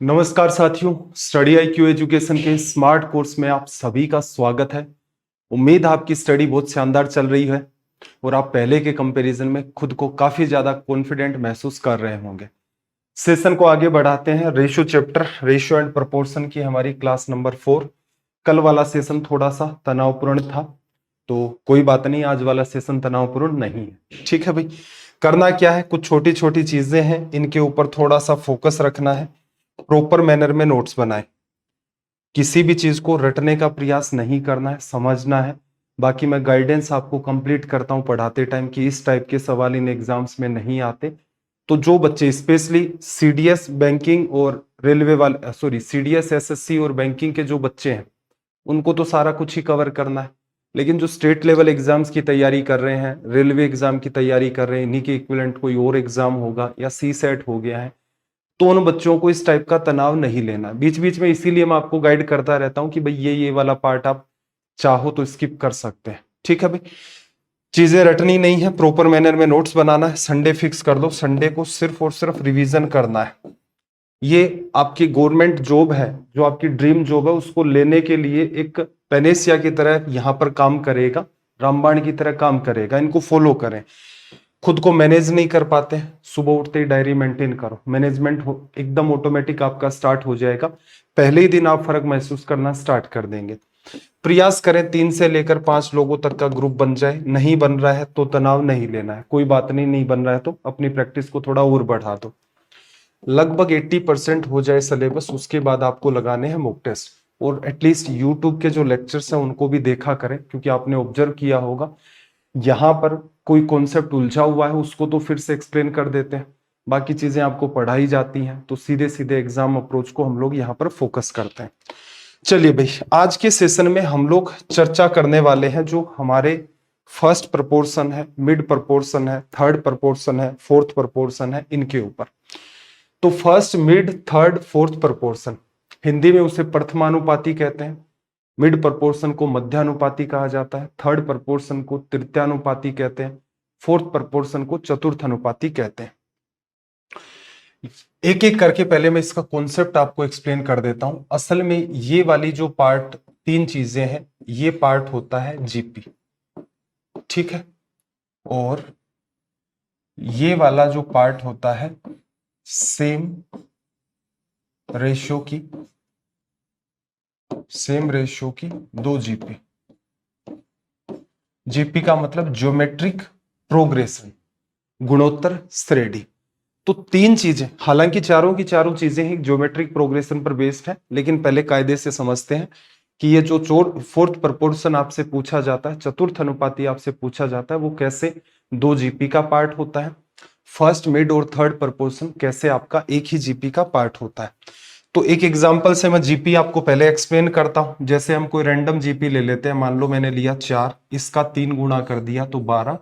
नमस्कार साथियों, study IQ education के स्मार्ट कोर्स में आप सभी का स्वागत है। उम्मीद है आपकी स्टडी बहुत शानदार चल रही है और आप पहले के कंपैरिजन में खुद को काफी ज्यादा कॉन्फिडेंट महसूस कर रहे होंगे। सेशन को आगे बढ़ाते हैं। Ratio chapter, ratio and proportion की हमारी क्लास नंबर 4। कल वाला सेशन थोड़ा सा तनावपूर्ण था, तो कोई बात नहीं, आज वाला सेशन तनावपूर्ण नहीं है। ठीक है भाई, करना क्या है, कुछ छोटी छोटी चीजें हैं, इनके ऊपर थोड़ा सा फोकस रखना है। प्रॉपर मैनर में नोट्स बनाएं। किसी भी चीज को रटने का प्रयास नहीं करना है, समझना है। बाकी मैं गाइडेंस आपको कंप्लीट करता हूं पढ़ाते टाइम कि इस टाइप के सवाल इन एग्जाम्स में नहीं आते। तो जो बच्चे स्पेशली सीडीएस बैंकिंग और रेलवे वाले सीडीएस एसएससी और बैंकिंग के जो बच्चे हैं, उनको तो सारा कुछ ही कवर करना है। लेकिन जो स्टेट लेवल एग्जाम्स की तैयारी कर रहे हैं, रेलवे एग्जाम की तैयारी कर रहे हैं, इन्हीं के इक्विवेलेंट कोई और एग्जाम होगा या सी सेट हो गया है, तो उन बच्चों को इस टाइप का तनाव नहीं लेना। बीच बीच में इसीलिए मैं आपको गाइड करता रहता हूं कि भाई ये वाला पार्ट आप चाहो तो स्किप कर सकते हैं। ठीक है भाई, चीजें रटनी नहीं है, प्रॉपर मैनर में नोट्स बनाना है। संडे फिक्स कर दो, संडे को सिर्फ और सिर्फ रिवीजन करना है। ये आपकी गवर्नमेंट जॉब है, जो आपकी ड्रीम जॉब है, उसको लेने के लिए एक पेनेसिया की तरह यहां पर काम करेगा, रामबाण की तरह काम करेगा। इनको फॉलो करें। खुद को मैनेज नहीं कर पाते, सुबह उठते ही डायरी मेंटेन करो, मैनेजमेंट एकदम ऑटोमेटिक आपका स्टार्ट हो जाएगा। पहले ही दिन आप फर्क महसूस करना स्टार्ट कर देंगे। प्रयास करें 3 से लेकर 5 लोगों तक का ग्रुप बन जाए। नहीं बन रहा है तो तनाव नहीं लेना है, कोई बात नहीं, नहीं बन रहा है तो अपनी प्रैक्टिस को थोड़ा और बढ़ा दो। लगभग 80% हो जाए सिलेबस, उसके बाद आपको लगाने हैं मॉक टेस्ट। और एटलीस्ट यूट्यूब के जो लेक्चर्स हैं उनको भी देखा करें, क्योंकि आपने ऑब्जर्व किया होगा यहाँ पर कोई कॉन्सेप्ट उलझा हुआ है उसको तो फिर से एक्सप्लेन कर देते हैं, बाकी चीजें आपको पढ़ाई जाती हैं। तो सीधे सीधे एग्जाम अप्रोच को हम लोग यहाँ पर फोकस करते हैं। चलिए भाई, आज के सेशन में हम लोग चर्चा करने वाले हैं जो हमारे फर्स्ट प्रपोर्शन है, मिड प्रपोर्शन है, थर्ड प्रपोर्शन है, फोर्थ प्रपोर्शन है, इनके ऊपर। तो first, mid, third, fourth proportion, Hindi में उसे प्रथमानुपाती कहते हैं। मिड प्रपोर्शन को मध्यानुपाती कहा जाता है, थर्ड प्रपोर्शन को तृतीयानुपाती कहते हैं, फोर्थ प्रपोर्शन को चतुर्थ अनुपाती कहते हैं। एक एक करके पहले मैं इसका कॉन्सेप्ट आपको एक्सप्लेन कर देता हूं। असल में ये वाली जो पार्ट, 3 चीजें हैं, ये पार्ट होता है जीपी, ठीक है। और ये वाला जो पार्ट होता है सेम रेशियो की 2 जीपी। जीपी का मतलब ज्योमेट्रिक प्रोग्रेशन, गुणोत्तर श्रेणी। तो 3 चीजें, हालांकि चारों की चारों चीजें ही ज्योमेट्रिक प्रोग्रेशन पर बेस्ड है, लेकिन पहले कायदे से समझते हैं कि ये जो फोर्थ प्रपोर्शन आपसे पूछा जाता है, चतुर्थ अनुपाती आपसे पूछा जाता है, वो कैसे 2 जीपी का पार्ट होता है। फर्स्ट, मिड और थर्ड प्रपोर्शन कैसे आपका एक ही जीपी का पार्ट होता है। तो एक एग्जांपल से मैं जीपी आपको पहले एक्सप्लेन करता हूं। जैसे हम कोई रैंडम जीपी ले लेते हैं, मान लो मैंने लिया 4, इसका 3 गुणा कर दिया तो 12,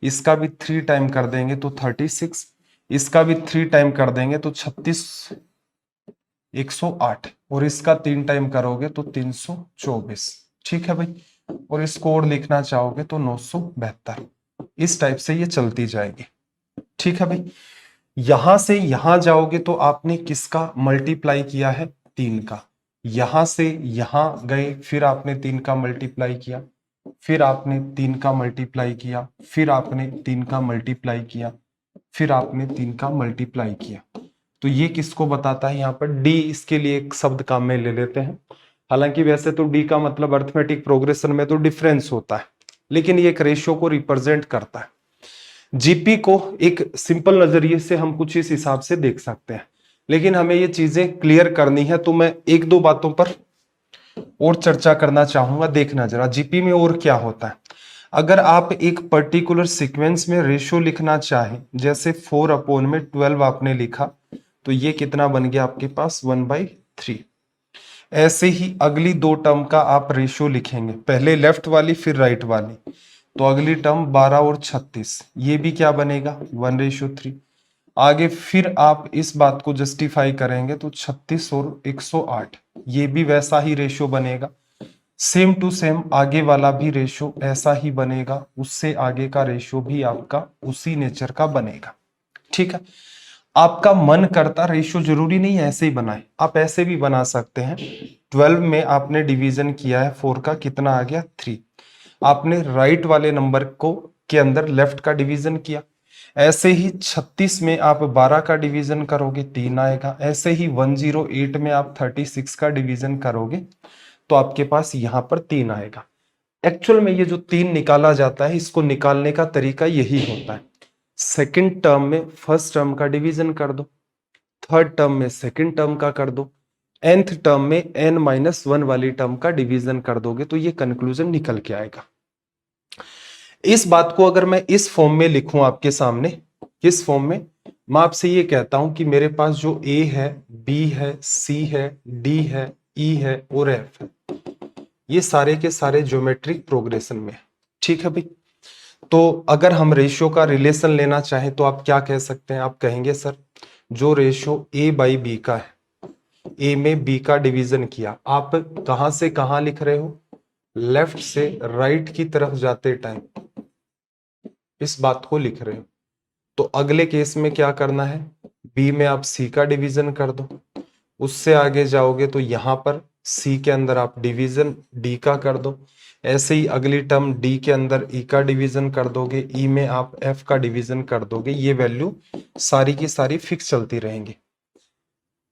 इसका भी 3 टाइम कर देंगे तो 36, इसका भी 3 टाइम कर देंगे तो 36, 108, और इसका 3 टाइम करोगे तो 324। ठीक है भाई, और इसको और लिखना चाहोगे तो 972। इस टाइप से ये चलती जाएगी। ठीक है भाई, यहां से यहां जाओगे तो आपने किसका मल्टीप्लाई किया है, 3 का। यहां से यहां गए, फिर आपने 3 का मल्टीप्लाई किया, फिर आपने 3 का मल्टीप्लाई किया, फिर आपने 3 का मल्टीप्लाई किया, फिर आपने 3 का मल्टीप्लाई किया। तो ये किसको बताता है, यहाँ पर डी, इसके लिए एक शब्द काम में ले लेते हैं। हालांकि वैसे तो डी का मतलब अर्थमेटिक प्रोग्रेशन में तो डिफरेंस होता है, लेकिन ये एक रेशियो को रिप्रेजेंट करता है। जीपी को एक सिंपल नजरिए से हम कुछ इस हिसाब से देख सकते हैं, लेकिन हमें ये चीजें क्लियर करनी है, तो मैं 1-2 बातों पर और चर्चा करना चाहूंगा। देखना जरा जीपी में और क्या होता है। अगर आप एक पर्टिकुलर सीक्वेंस में रेशियो लिखना चाहें, जैसे 4/12 आपने लिखा, तो ये कितना बन गया आपके पास, 1/3। ऐसे ही अगली 2 टर्म का आप रेशियो लिखेंगे, पहले लेफ्ट वाली फिर राइट वाली, तो अगली टर्म 12 और 36, ये भी क्या बनेगा, 1/3। आगे फिर आप इस बात को जस्टिफाई करेंगे तो 36 और 108, ये भी वैसा ही रेशियो बनेगा। सेम टू सेम आगे वाला भी रेशियो ऐसा ही बनेगा, उससे आगे का रेशियो भी आपका उसी नेचर का बनेगा। ठीक है, आपका मन करता, रेशियो जरूरी नहीं है ऐसे ही बनाए, आप ऐसे भी बना सकते हैं। 12 में आपने डिवीजन किया है 4 का, कितना आ गया 3। आपने राइट वाले नंबर को के अंदर लेफ्ट का डिवीजन किया। ऐसे ही 36 में आप 12 का डिवीजन करोगे 3 आएगा। ऐसे ही 108 में आप 36 का डिवीजन करोगे तो आपके पास यहां पर 3 आएगा। एक्चुअल में ये जो 3 निकाला जाता है, इसको निकालने का तरीका यही होता है। सेकंड टर्म में फर्स्ट टर्म का डिवीजन कर दो, थर्ड टर्म में सेकंड टर्म का कर दो, nth टर्म में n-1 वाली टर्म का डिवीजन कर दोगे तो ये कंक्लूजन निकल के आएगा। इस बात को अगर मैं इस फॉर्म में लिखूं आपके सामने, किस फॉर्म में, मैं आपसे ये कहता हूं कि मेरे पास जो a है, b है, c है, d है, e है और f है, ये सारे के सारे ज्योमेट्रिक प्रोग्रेशन में है। ठीक है भाई। तो अगर हम रेशियो का रिलेशन लेना चाहें तो आप क्या कह सकते हैं? आप कहेंगे सर जो रेशियो a बाई बी का है, a में b का डिवीजन किया, आप कहां से कहां लिख रहे हो? लेफ्ट से राइट की तरफ जाते टाइम इस बात को लिख रहे हो। तो अगले केस में क्या करना है? b में आप c का डिवीजन कर दो, उससे आगे जाओगे तो यहां पर c के अंदर आप डिवीजन d का कर दो। ऐसे ही अगली टर्म d के अंदर e का डिवीजन कर दोगे, e में आप f का डिवीजन कर दोगे। ये वैल्यू सारी की सारी फिक्स चलती रहेंगी।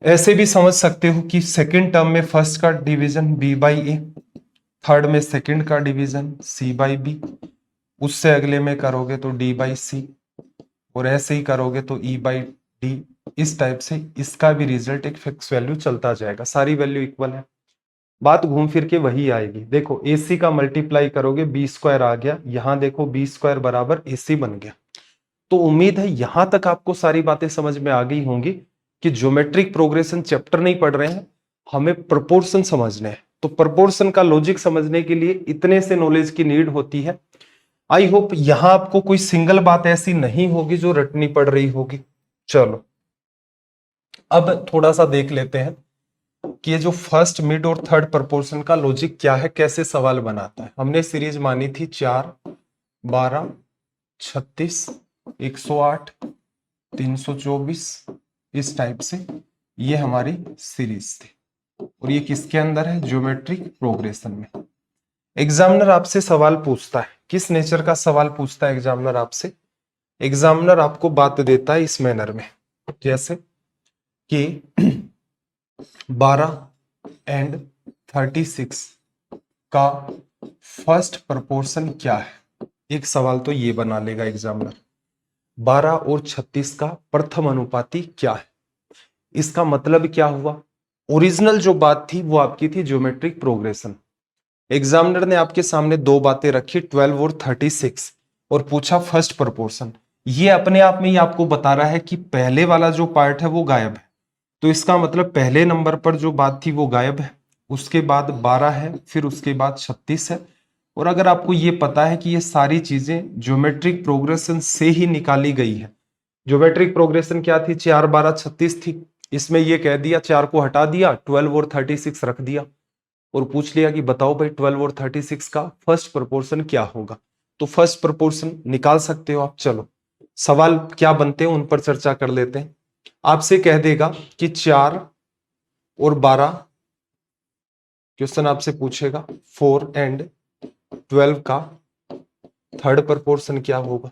ऐसे भी समझ सकते हो कि सेकंड टर्म में फर्स्ट का division b by A, third में सेकंड का डिवीजन c बाई बी, उससे अगले में करोगे तो d बाई सी, और ऐसे ही करोगे तो e बाई डी। इस टाइप से इसका भी रिजल्ट एक फिक्स वैल्यू चलता जाएगा, सारी वैल्यू इक्वल है, बात घूम फिर के वही आएगी। देखो AC का मल्टीप्लाई करोगे बी स्क्वायर आ गया, यहां देखो बी स्क्वायर बराबर AC बन गया। तो उम्मीद है यहां तक आपको सारी बातें समझ में आ गई होंगी कि ज्योमेट्रिक प्रोग्रेशन चैप्टर नहीं पढ़ रहे हैं, हमें प्रोपोर्शन समझने हैं। तो प्रोपोर्शन का लॉजिक समझने के लिए इतने से नॉलेज की नीड होती है। आई होप यहां आपको कोई सिंगल बात ऐसी नहीं होगी जो रटनी पड़ रही होगी। चलो अब थोड़ा सा देख लेते हैं कि ये जो फर्स्ट, मिड और थर्ड प्रोपोर्शन का लॉजिक क्या है, कैसे सवाल बनाता है। हमने सीरीज मानी थी 4, 12, 36, 108, 324, इस टाइप से ये हमारी सीरीज थी। और ये किसके अंदर है? ज्योमेट्रिक प्रोग्रेशन में। एग्जामिनर आपसे सवाल पूछता है, किस नेचर का सवाल पूछता है एग्जामिनर आपसे? एग्जामिनर आपको बात देता है इस मैनर में, जैसे कि 12 एंड 36 का फर्स्ट प्रोपोर्शन क्या है। एक सवाल तो ये बना लेगा एग्जामिनर। 12 और 36 का प्रथम अनुपाती क्या है? इसका मतलब क्या हुआ? ओरिजिनल जो बात थी वो आपकी थी ज्योमेट्रिक प्रोग्रेशन। एग्जामिनर ने आपके सामने दो बातें रखी, 12 और 36, और पूछा फर्स्ट प्रोपोर्शन। ये अपने आप में ही आपको बता रहा है कि पहले वाला जो पार्ट है वो गायब है। तो इसका मतलब पहले नंबर पर जो बात थी वो गायब है, उसके बाद 12 है, फिर उसके बाद 36 है। और अगर आपको ये पता है कि ये सारी चीजें ज्योमेट्रिक प्रोग्रेशन से ही निकाली गई है। ज्योमेट्रिक प्रोग्रेशन क्या थी? 4, 12, 36 थी। इसमें ये कह दिया, 4 को हटा दिया, 12 और 36 रख दिया, और पूछ लिया कि बताओ भाई 12 और 36 का फर्स्ट प्रोपोर्शन क्या होगा। तो फर्स्ट प्रोपोर्शन निकाल सकते हो आप। चलो सवाल क्या बनते हैं उन पर चर्चा कर लेते हैं। आपसे कह देगा कि 4 और 12, क्वेश्चन आपसे पूछेगा 4 एंड 12 का थर्ड प्रोपोर्शन क्या होगा,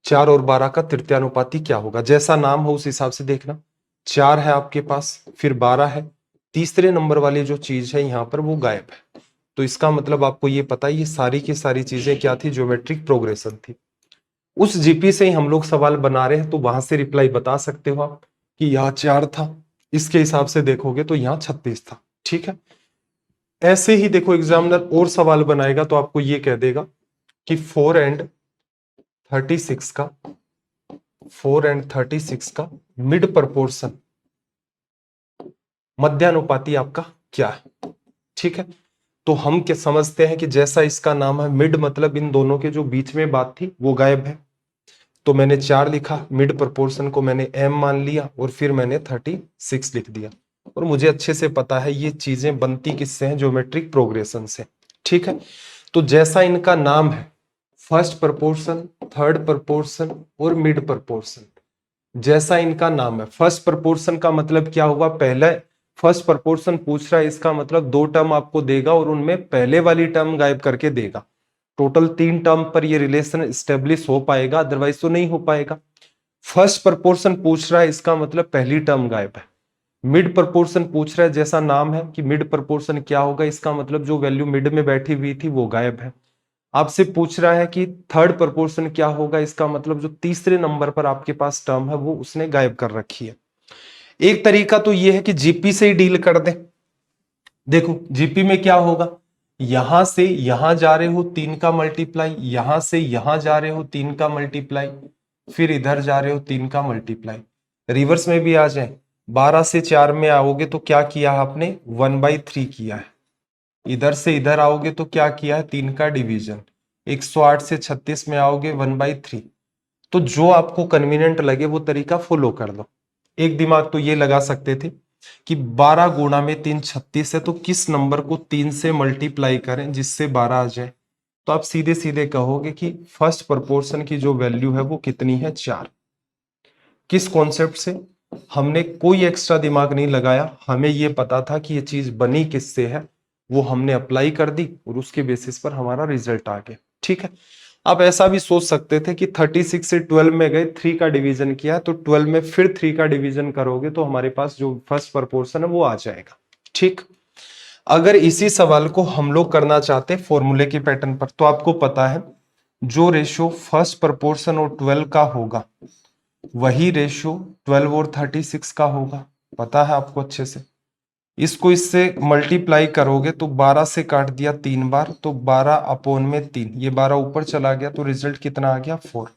4 और 12 का तृतीयानुपाती क्या होगा। जैसा नाम हो उस हिसाब से देखना। 4 है आपके पास, फिर 12 है, तीसरे नंबर वाली जो चीज है यहां पर वो गायब है। तो इसका मतलब आपको ये पता है ये सारी की सारी चीजें क्या थी? ज्योमेट्रिक प्रोग्रेशन थी। उस जीपी से ही हम लोग सवाल बना रहे हैं, तो वहां से रिप्लाई बता सकते हो आप कि यहाँ 4 था, इसके हिसाब से देखोगे तो यहाँ 36 था। ठीक है। ऐसे ही देखो एग्जामिनर और सवाल बनाएगा तो आपको ये कह देगा कि 4 एंड 36 का मिड प्रोपोर्शन, मध्यानुपाती आपका क्या है। ठीक है। तो हम क्या समझते हैं कि जैसा इसका नाम है मिड, मतलब इन दोनों के जो बीच में बात थी वो गायब है। तो मैंने 4 लिखा, मिड प्रोपोर्शन को मैंने m मान लिया, और फिर मैंने 36 लिख दिया। और मुझे अच्छे से पता है ये चीजें बनती किससे हैं? ज्योमेट्रिक प्रोग्रेशन से। ठीक है। तो जैसा इनका नाम है फर्स्ट प्रोपोर्शन, थर्ड प्रोपोर्शन और मिड प्रोपोर्शन, जैसा इनका नाम है। फर्स्ट प्रोपोर्शन का मतलब क्या हुआ, पहले फर्स्ट प्रोपोर्शन पूछ रहा है, इसका मतलब 2 टर्म आपको देगा और उनमें पहले वाली टर्म गायब करके देगा। टोटल 3 टर्म पर ये रिलेशन स्टेब्लिश हो पाएगा, अदरवाइज तो नहीं हो पाएगा। फर्स्ट प्रोपोर्शन पूछ रहा है, इसका मतलब पहली टर्म गायब है। मिड प्रोपोर्शन पूछ रहा है, जैसा नाम है कि मिड प्रोपोर्शन क्या होगा, इसका मतलब जो वैल्यू मिड में बैठी हुई थी वो गायब है। आपसे पूछ रहा है कि थर्ड प्रोपोर्शन क्या होगा, इसका मतलब जो तीसरे नंबर पर आपके पास टर्म है वो उसने गायब कर रखी है। एक तरीका तो ये है कि जीपी से ही डील कर दे। देखो जीपी में क्या होगा, यहां से यहां जा रहे हो 3 का मल्टीप्लाई, यहां से यहां जा रहे हो 3 का मल्टीप्लाई, फिर इधर जा रहे हो 3 का मल्टीप्लाई। रिवर्स में भी आ जाए, 12 से 4 में आओगे तो क्या किया आपने, 1/3 किया है। इधर से इधर आओगे तो क्या किया है, 3 का डिवीजन। 108 से 36 में आओगे 1/3। तो जो आपको कन्वीनियंट लगे वो तरीका फॉलो कर लो। एक दिमाग तो ये लगा सकते थे कि 12 गुणा में 3 36 है, तो किस नंबर को 3 से मल्टीप्लाई करें जिससे 12 आ जाए। तो आप सीधे सीधे कहोगे कि फर्स्ट प्रोपोर्शन की जो वैल्यू है वो कितनी है, 4। किस कॉन्सेप्ट से, हमने कोई एक्स्ट्रा दिमाग नहीं लगाया, हमें ये पता था कि ये चीज बनी किससे है, वो हमने अप्लाई कर दी और उसके बेसिस पर हमारा रिजल्ट आ गया। ठीक है, आप ऐसा भी सोच सकते थे कि 36 से 12 में गए, 3 का डिवीजन किया तो 12 में फिर 3 का डिवीजन करोगे तो हमारे पास जो फर्स्ट प्रोपोर्शन है वो आ जाएगा। ठीक, अगर इसी सवाल को हम लोग करना चाहते फॉर्मूले के पैटर्न पर, तो आपको पता है जो रेशियो फर्स्ट प्रोपोर्शन और 12 का होगा वही रेशियो 12 और 36 का होगा, पता है आपको अच्छे से। इसको इससे मल्टीप्लाई करोगे तो 12 से काट दिया 3 बार, तो 12/3, ये 12 ऊपर चला गया तो रिजल्ट कितना आ गया, 4।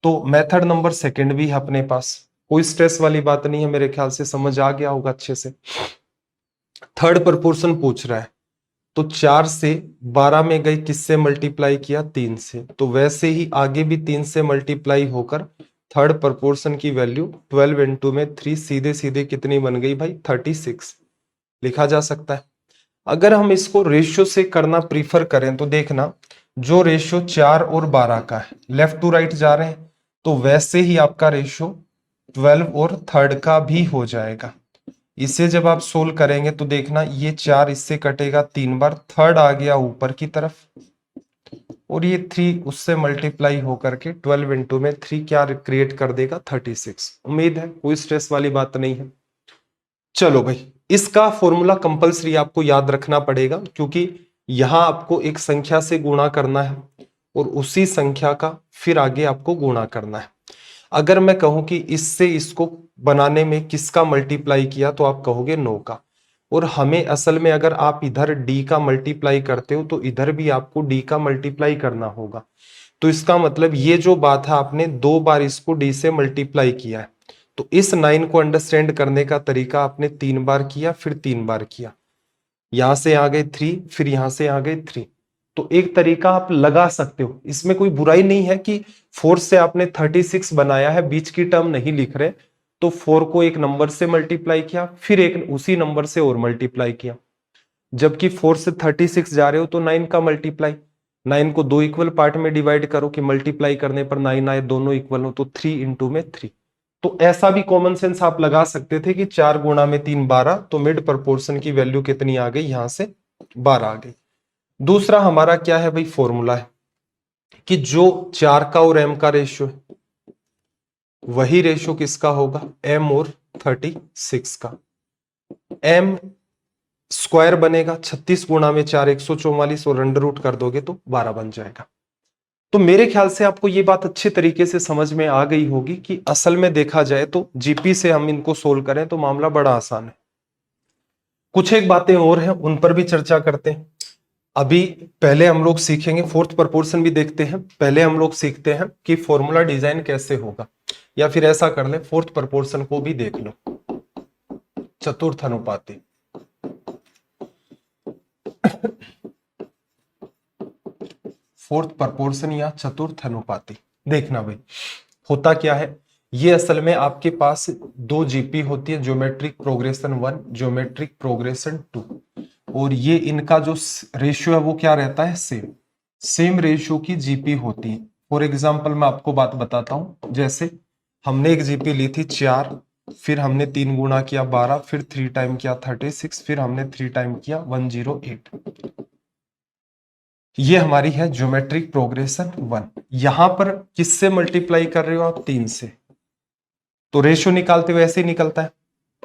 तो मेथड नंबर सेकंड भी है अपने पास, कोई स्ट्रेस वाली बात नहीं है, मेरे ख्याल से समझ आ गया होगा अच्छे से। थर्ड प्रोपोर्शन पूछ रहा है, तो 4 से 12 में गई, किससे मल्टीप्लाई किया, 3 से, तो वैसे ही आगे भी 3 से मल्टीप्लाई होकर थर्ड प्रोपोर्शन की वैल्यू 12 इंटू में 3 सीधे सीधे कितनी बन गई भाई, 36 लिखा जा सकता है। अगर हम इसको रेशियो से करना प्रीफर करें तो देखना, जो रेशियो 4 और 12 का है, लेफ्ट टू राइट जा रहे हैं, तो वैसे ही आपका रेशियो 12 और थर्ड का भी हो जाएगा। इसे जब आप सोल्व करेंगे तो देखना, ये 4 इससे कटेगा 3 बार, थर्ड आ गया ऊपर की तरफ, और ये 3 उससे मल्टीप्लाई होकर के 12 इंटू में 3 क्या क्रिएट कर देगा, 36। उम्मीद है कोई स्ट्रेस वाली बात नहीं है। चलो भाई, इसका फॉर्मूला कंपलसरी आपको याद रखना पड़ेगा, क्योंकि यहां आपको एक संख्या से गुणा करना है और उसी संख्या का फिर आगे आपको गुणा करना है। अगर मैं कहूं कि इससे इसको बनाने में किसका मल्टीप्लाई किया, तो आप कहोगे 9 का। और हमें असल में अगर आप इधर d का मल्टीप्लाई करते हो तो इधर भी आपको d का मल्टीप्लाई करना होगा। तो इसका मतलब ये जो बात है, आपने 2 बार इसको d से मल्टीप्लाई किया है, तो इस 9 को अंडरस्टैंड करने का तरीका आपने 3 बार किया, फिर 3 बार किया, यहां से आ गए 3, फिर यहां से आ गए 3। तो एक तरीका आप लगा सकते हो, इसमें कोई बुराई नहीं है कि 4 से आपने 36 बनाया है, बीच की टर्म नहीं लिख रहे, तो 4 को एक नंबर से मल्टीप्लाई किया, फिर एक उसी नंबर से और मल्टीप्लाई किया। जबकि 4 से 36 जा रहे हो तो 9 का मल्टीप्लाई, 9 को 2 इक्वल पार्ट में डिवाइड करो कि मल्टीप्लाई करने पर 9 आए, दोनों इक्वल हो, तो 3 इंटू में 3। तो ऐसा भी कॉमन सेंस आप लगा सकते थे कि 4 गुणा में 3 12, तो मिड प्रोपोर्शन की वैल्यू कितनी आ गई, यहां से 12 आ गई। दूसरा हमारा क्या है भाई, फॉर्मूला है कि जो 4 का और m का रेशियो है वही रेशियो किसका होगा, m और 36 का। m स्क्वायर बनेगा, 36 गुणा में 4 144, और अंडर रूट कर दोगे तो 12 बन जाएगा। तो मेरे ख्याल से आपको ये बात अच्छे तरीके से समझ में आ गई होगी कि असल में देखा जाए तो जीपी से हम इनको सोल्व करें तो मामला बड़ा आसान है। कुछ एक बातें और हैं, उन पर भी चर्चा करते हैं। अभी पहले हम लोग सीखेंगे, फोर्थ प्रोपोर्शन भी देखते हैं, पहले हम लोग सीखते हैं कि फॉर्मूला डिजाइन कैसे होगा, या फिर ऐसा कर ले फोर्थ प्रोपोर्शन को भी देख लो, चतुर्थ अनुपाती। फोर्थ प्रोपोर्शन या चतुर्थ अनुपाती, देखना भाई होता क्या है। ये असल में आपके पास 2 जीपी होती है, ज्योमेट्रिक प्रोग्रेशन 1, ज्योमेट्रिक प्रोग्रेशन 2, और ये इनका जो रेशियो है वो क्या रहता है, सेम रेशियो की जीपी होती है। फॉर एग्जाम्पल मैं आपको बात बताता हूं, जैसे हमने एक जीपी ली थी 4, फिर हमने 3 गुना किया 12, फिर 3 टाइम किया 36, फिर हमने 3 टाइम किया 108। ये हमारी है ज्योमेट्रिक प्रोग्रेशन 1। यहां पर किससे मल्टीप्लाई कर रहे हो आप? 3 से। तो रेशियो निकालते हुए ऐसे ही निकलता है।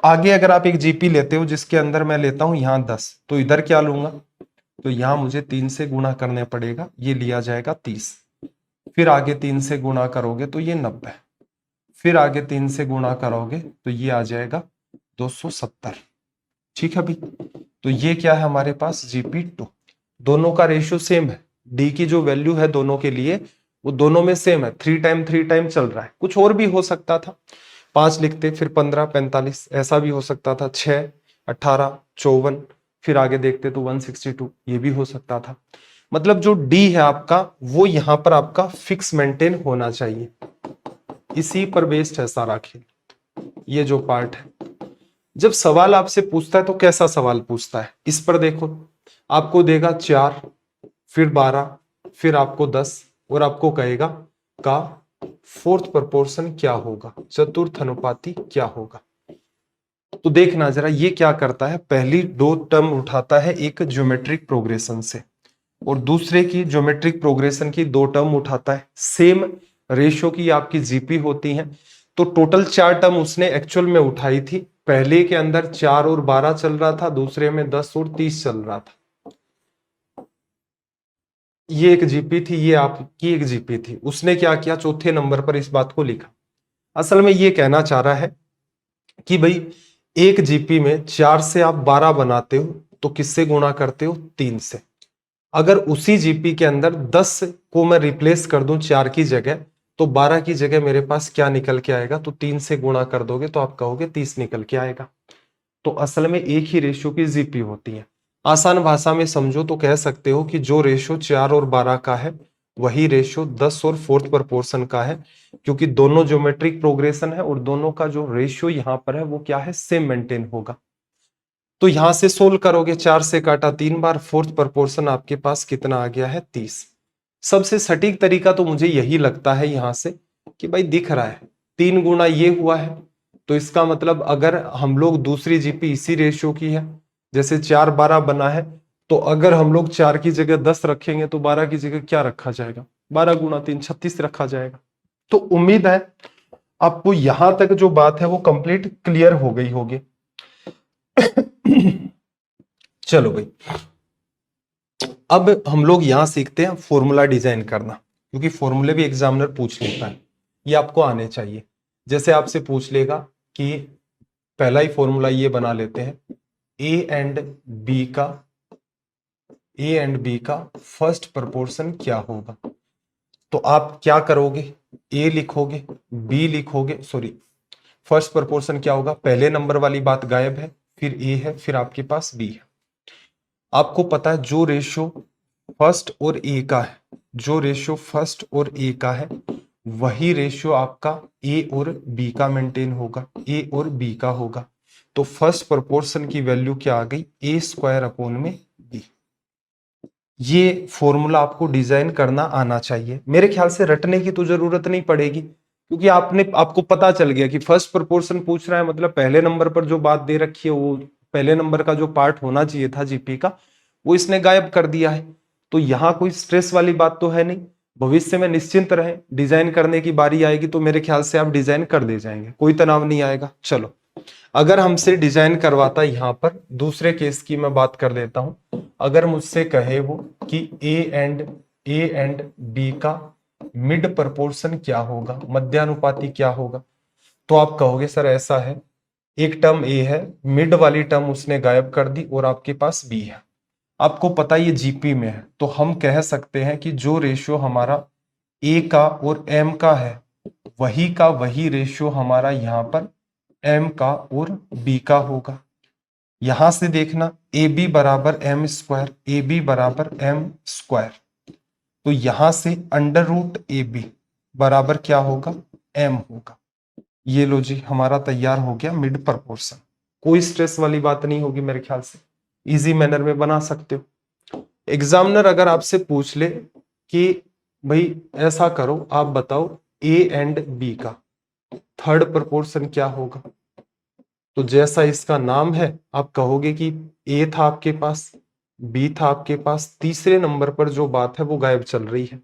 आगे अगर आप एक जीपी लेते हो जिसके अंदर मैं लेता हूं यहां 10, तो इधर क्या लूंगा? तो यहां मुझे 3 से गुणा करने पड़ेगा, ये लिया जाएगा 30। फिर आगे 3 से गुणा करोगे तो ये 90, फिर आगे 3 से गुणा करोगे तो ये आ जाएगा 270। ठीक है भाई, तो ये क्या है हमारे पास? GP2। दोनों का रेशियो सेम है, डी की जो वैल्यू है दोनों के लिए वो दोनों में सेम है। 3 टाइम चल रहा है। कुछ और भी हो सकता था, 5 लिखते, फिर 15, 45, ऐसा भी हो सकता था, 6, 18, 54, फिर आगे देखते तो 162, ये भी हो सकता था। मतलब जो डी है आपका वो यहां पर आपका फिक्स मेंटेन होना चाहिए। इसी पर बेस्ड है सारा खेल। ये जो पार्ट है, जब सवाल आपसे पूछता है तो कैसा सवाल पूछता है? इस पर देखो, आपको देगा 4, फिर 12, फिर आपको 10, और आपको कहेगा का फोर्थ प्रोपोर्शन क्या होगा, चतुर्थ अनुपाती क्या होगा। तो देखना जरा ये क्या करता है, पहली 2 टर्म उठाता है एक ज्योमेट्रिक प्रोग्रेशन से, और दूसरे की ज्योमेट्रिक प्रोग्रेशन की 2 टर्म उठाता है। सेम रेशियो की आपकी जीपी होती है, तो टोटल 4 टर्म उसने एक्चुअल में उठाई थी। पहले के अंदर 4 और 12 चल रहा था, दूसरे में 10 और 30 चल रहा था। ये एक जीपी थी, ये आपकी एक जीपी थी। उसने क्या किया, चौथे नंबर पर इस बात को लिखा। असल में ये कहना चाह रहा है कि भाई एक जीपी में 4 से आप 12 बनाते हो तो किससे गुणा करते हो? 3 से। अगर उसी जीपी के अंदर 10 को मैं रिप्लेस कर दूं 4 की जगह, तो 12 की जगह मेरे पास क्या निकल के आएगा? तो 3 से गुणा कर दोगे तो आप कहोगे 30 निकल के आएगा। तो असल में एक ही रेशियो की जीपी होती है। आसान भाषा में समझो तो कह सकते हो कि जो रेशियो 4 और 12 का है वही रेशियो 10 और फोर्थ प्रोपोर्शन का है, क्योंकि दोनों ज्योमेट्रिक प्रोग्रेशन है और दोनों का जो रेशियो यहां पर है वो क्या है? सेम मेंटेन होगा। तो यहां से सोल्व करोगे, 4 से काटा 3 बार, फोर्थ प्रोपोर्शन आपके पास कितना आ गया है? 30। सबसे सटीक तरीका तो मुझे यही लगता है यहां से कि भाई दिख रहा है 3 गुना ये हुआ है, तो इसका मतलब अगर हम लोग दूसरी जीपी इसी रेशियो की है, जैसे 4 12 बना है, तो अगर हम लोग 4 की जगह 10 रखेंगे तो 12 की जगह क्या रखा जाएगा? 12 गुना 3 36 रखा जाएगा। तो उम्मीद है आपको यहां तक जो बात है वो कंप्लीट क्लियर हो गई होगी। चलो भाई, अब हम लोग यहां सीखते हैं फॉर्मूला डिजाइन करना, क्योंकि फॉर्मूले भी एग्जामिनर पूछ लेता है, ये आपको आने चाहिए। जैसे आपसे पूछ लेगा कि पहला ही फॉर्मूला ये बना लेते हैं, ए एंड बी का फर्स्ट प्रोपोर्शन क्या होगा। तो आप क्या करोगे? ए लिखोगे, बी लिखोगे, सॉरी, फर्स्ट प्रोपोर्शन क्या होगा? पहले नंबर वाली बात गायब है, फिर ए है, फिर आपके पास बी है। आपको पता है जो रेशियो फर्स्ट और ए का है, जो रेशियो फर्स्ट और ए का है वही रेशियो आपका ए और बी का मेंटेन होगा, ए और बी का होगा। तो फर्स्ट प्रोपोर्शन की वैल्यू क्या आ गई? ए स्क्वायर अपॉन में बी। ये फॉर्मूला आपको डिजाइन करना आना चाहिए। मेरे ख्याल से रटने की तो जरूरत नहीं पड़ेगी, क्योंकि आपको पता चल गया कि फर्स्ट प्रोपोर्शन पूछ रहा है, मतलब पहले नंबर पर जो बात दे रखी है वो पहले नंबर का जो पार्ट होना चाहिए था जीपी का वो इसने गायब कर दिया है। तो यहाँ कोई स्ट्रेस वाली बात तो है नहीं। भविष्य में निश्चिंत रहे, डिजाइन करने की बारी आएगी तो मेरे ख्याल से आप डिजाइन कर दे जाएंगे, कोई तनाव नहीं आएगा। चलो, अगर हमसे डिजाइन करवाता, यहां पर दूसरे केस की मैं बात कर देता हूं। अगर मुझसे कहे वो कि ए एंड बी का मिड प्रोपोर्शन क्या होगा, मध्यानुपाती क्या होगा, तो आप कहोगे सर ऐसा है, एक टर्म ए है, मिड वाली टर्म उसने गायब कर दी और आपके पास बी है। आपको पता ये जीपी में है, तो हम कह सकते हैं कि जो रेशियो हमारा ए का और एम का है वही रेशियो हमारा यहाँ पर एम का और बी का होगा। यहां से देखना, ए बी बराबर एम स्क्वायर, ए बी बराबर एम स्क्वायर, तो यहां से अंडर रूट ए बी बराबर क्या होगा? एम होगा। ये लो जी, हमारा तैयार हो गया मिड प्रोपोर्शन। कोई स्ट्रेस वाली बात नहीं होगी, मेरे ख्याल से इजी मैनर में बना सकते हो। एग्जामिनर अगर आपसे पूछ ले कि भाई ऐसा करो, आप बताओ ए एंड बी का, थर्ड प्रोपोर्शन क्या होगा? तो जैसा इसका नाम है, आप कहोगे कि ए था आपके पास, बी था आपके पास, तीसरे नंबर पर जो बात है वो गायब चल रही है,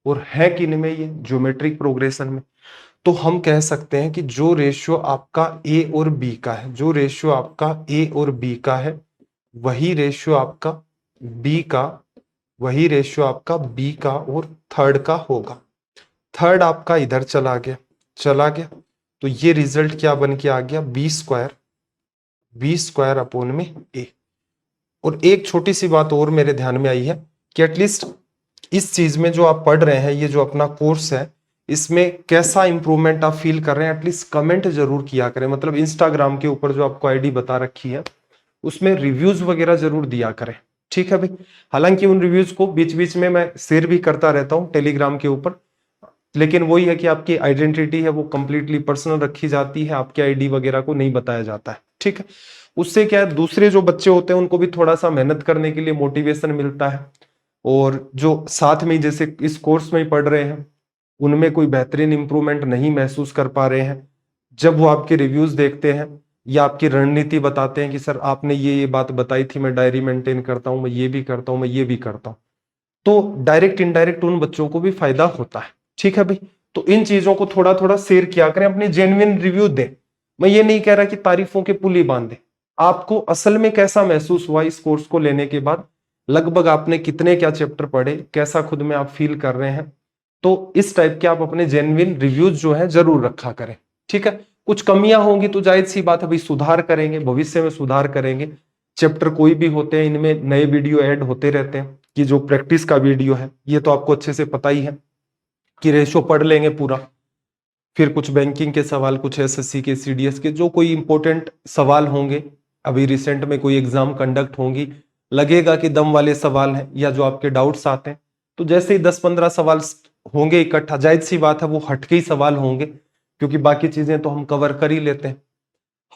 और है किन में? ये ज्योमेट्रिक प्रोग्रेशन में। तो हम कह सकते हैं कि जो रेशियो आपका ए और बी का है, जो रेशियो आपका ए और बी का है, वही रेशियो आपका बी का, वही रेशियो आपका बी का और थर्ड का होगा। थर्ड आपका इधर चला गया, चला गया, तो ये रिजल्ट क्या बन के आ गया? बी स्क्वायर अपॉन में ए। और एक छोटी सी बात और मेरे ध्यान में आई है कि एटलीस्ट इस चीज में जो आप पढ़ रहे हैं, ये जो अपना कोर्स है, इसमें कैसा इंप्रूवमेंट आप फील कर रहे हैं, एटलीस्ट कमेंट जरूर किया करें। मतलब इंस्टाग्राम के ऊपर जो आपको आईडी बता रखी है, उसमें रिव्यूज वगैरह जरूर दिया करें, ठीक है भाई। हालांकि उन रिव्यूज को बीच बीच में मैं शेयर भी करता रहता हूँ टेलीग्राम के ऊपर, लेकिन वही है कि आपकी आइडेंटिटी है वो कंप्लीटली पर्सनल रखी जाती है, आपके आईडी वगैरह को नहीं बताया जाता है, ठीक है। उससे क्या है, दूसरे जो बच्चे होते हैं उनको भी थोड़ा सा मेहनत करने के लिए मोटिवेशन मिलता है, और जो साथ में जैसे इस कोर्स में ही पढ़ रहे हैं, उनमें कोई बेहतरीन इंप्रूवमेंट नहीं महसूस कर पा रहे हैं, जब वो आपके रिव्यूज देखते हैं या आपकी रणनीति बताते हैं कि सर आपने ये बात बताई थी, मैं डायरी मेंटेन करता हूं, मैं ये भी करता हूं, मैं ये भी करता हूं, तो डायरेक्ट इनडायरेक्ट उन बच्चों को भी फायदा होता है, ठीक है भाई। तो इन चीजों को थोड़ा थोड़ा शेयर किया करें, अपने जेन्युइन रिव्यू दें। मैं ये नहीं कह रहा कि तारीफों के पुल ही बांध दें, आपको असल में कैसा महसूस हुआ इस कोर्स को लेने के बाद, लगभग आपने कितने क्या चैप्टर पढ़े, कैसा खुद में आप फील कर रहे हैं, तो इस टाइप के आप अपने जेन्युइन रिव्यूज जो है जरूर रखा करें, ठीक है। कुछ कमियां होंगी तो जाहिर सी बात है भाई, सुधार करेंगे, भविष्य में सुधार करेंगे। चैप्टर कोई भी होते हैं, इनमें नए वीडियो ऐड होते रहते हैं, कि जो प्रैक्टिस का वीडियो है, ये तो आपको अच्छे से पता ही है कि रेशो पढ़ लेंगे पूरा, फिर कुछ बैंकिंग के सवाल, कुछ एसएससी के, सीडीएस के, जो कोई इंपॉर्टेंट सवाल होंगे, अभी रिसेंट में कोई एग्जाम कंडक्ट होंगी, लगेगा कि दम वाले सवाल हैं या जो आपके डाउट्स आते हैं, तो जैसे ही 10-15 सवाल होंगे इकट्ठा, जायज सी बात है वो हटके ही सवाल होंगे, क्योंकि बाकी चीजें तो हम कवर कर ही लेते हैं।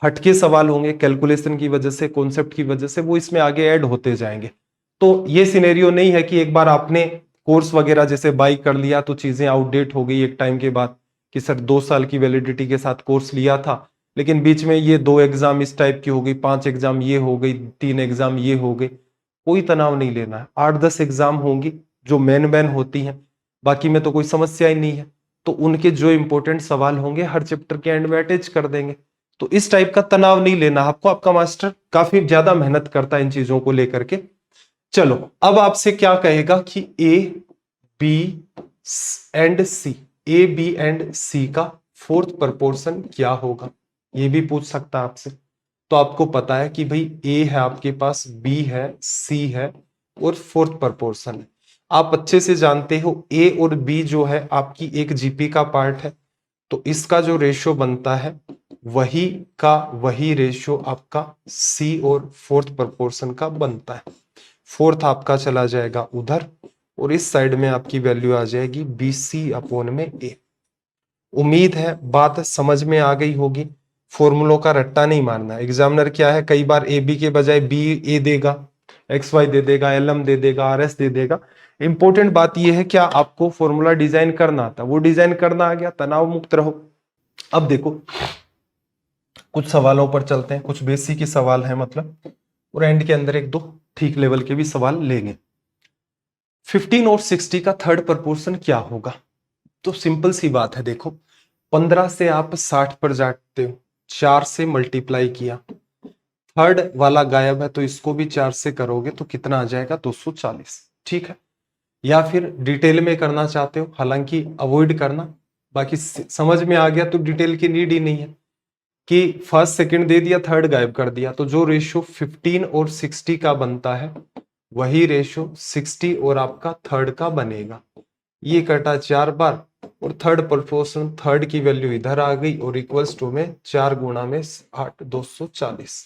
हटके सवाल होंगे कैलकुलेशन की वजह से, कॉन्सेप्ट की वजह से, वो इसमें आगे ऐड होते जाएंगे। तो ये सिनेरियो नहीं है कि एक बार आपने कोर्स वगैरह जैसे बाई कर लिया तो चीजें आउटडेट हो गई एक टाइम के बाद, कि सर 2 साल की वैलिडिटी के साथ कोर्स लिया था, लेकिन बीच में ये 2 एग्जाम इस टाइप की हो गई, 5 एग्जाम ये हो गई, 3 एग्जाम ये हो गई। कोई तनाव नहीं लेना है, 8-10 एग्जाम होंगी जो मेन होती हैं, बाकी में तो कोई समस्या ही नहीं है। तो उनके जो इंपॉर्टेंट सवाल होंगे हर चैप्टर के एंड में अटैच कर देंगे। तो इस टाइप का तनाव नहीं लेना आपको, आपका मास्टर काफी ज्यादा मेहनत करता है इन चीजों को लेकर के। चलो, अब आपसे क्या कहेगा कि A B and C, A B and C का फोर्थ प्रपोर्शन क्या होगा, ये भी पूछ सकता है आपसे। तो आपको पता है कि भाई ए है आपके पास, बी है, सी है, और फोर्थ प्रपोर्शन है। आप अच्छे से जानते हो ए और बी जो है आपकी एक जीपी का पार्ट है, तो इसका जो रेशियो बनता है वही का वही रेशियो आपका सी और फोर्थ प्रपोर्शन का बनता है। फोर्थ आपका चला जाएगा उधर, और इस साइड में आपकी वैल्यू आ जाएगी बी सी अपॉन में ए। उम्मीद है बात समझ में आ गई होगी। फॉर्मूलों का रट्टा नहीं मारना। एग्जामिनर क्या है, कई बार ए बी के बजाय बी ए देगा, एक्स वाई दे देगा, एल एम दे देगा, आर एस दे देगा। इंपॉर्टेंट बात यह है क्या आपको फॉर्मूला डिजाइन करना आता, वो डिजाइन करना आ गया, तनाव मुक्त रहो। अब देखो कुछ सवालों पर चलते हैं, कुछ बेसिक ही सवाल है मतलब, और एंड के अंदर एक दो ठीक लेवल के भी सवाल लेंगे। 15 और 60 का थर्ड प्रपोर्शन क्या होगा? तो सिंपल सी बात है, देखो 15 से आप 60 पर जाते हो, 4 से मल्टीप्लाई किया, थर्ड वाला गायब है तो इसको भी 4 से करोगे तो कितना आ जाएगा? 240, ठीक है। या फिर डिटेल में करना चाहते हो, हालांकि अवॉइड करना, बाकी समझ में आ गया तो डिटेल की नीड ही नहीं है, कि फर्स्ट सेकंड दे दिया, थर्ड गायब कर दिया, तो जो रेशियो 15 और 60 का बनता है वही रेशियो 60 और आपका थर्ड का बनेगा। ये कटा 4 बार, और थर्ड प्रपोर्शन, थर्ड की वैल्यू इधर आ गई, और इक्वल्स टू में 4 गुणा में 8, 240,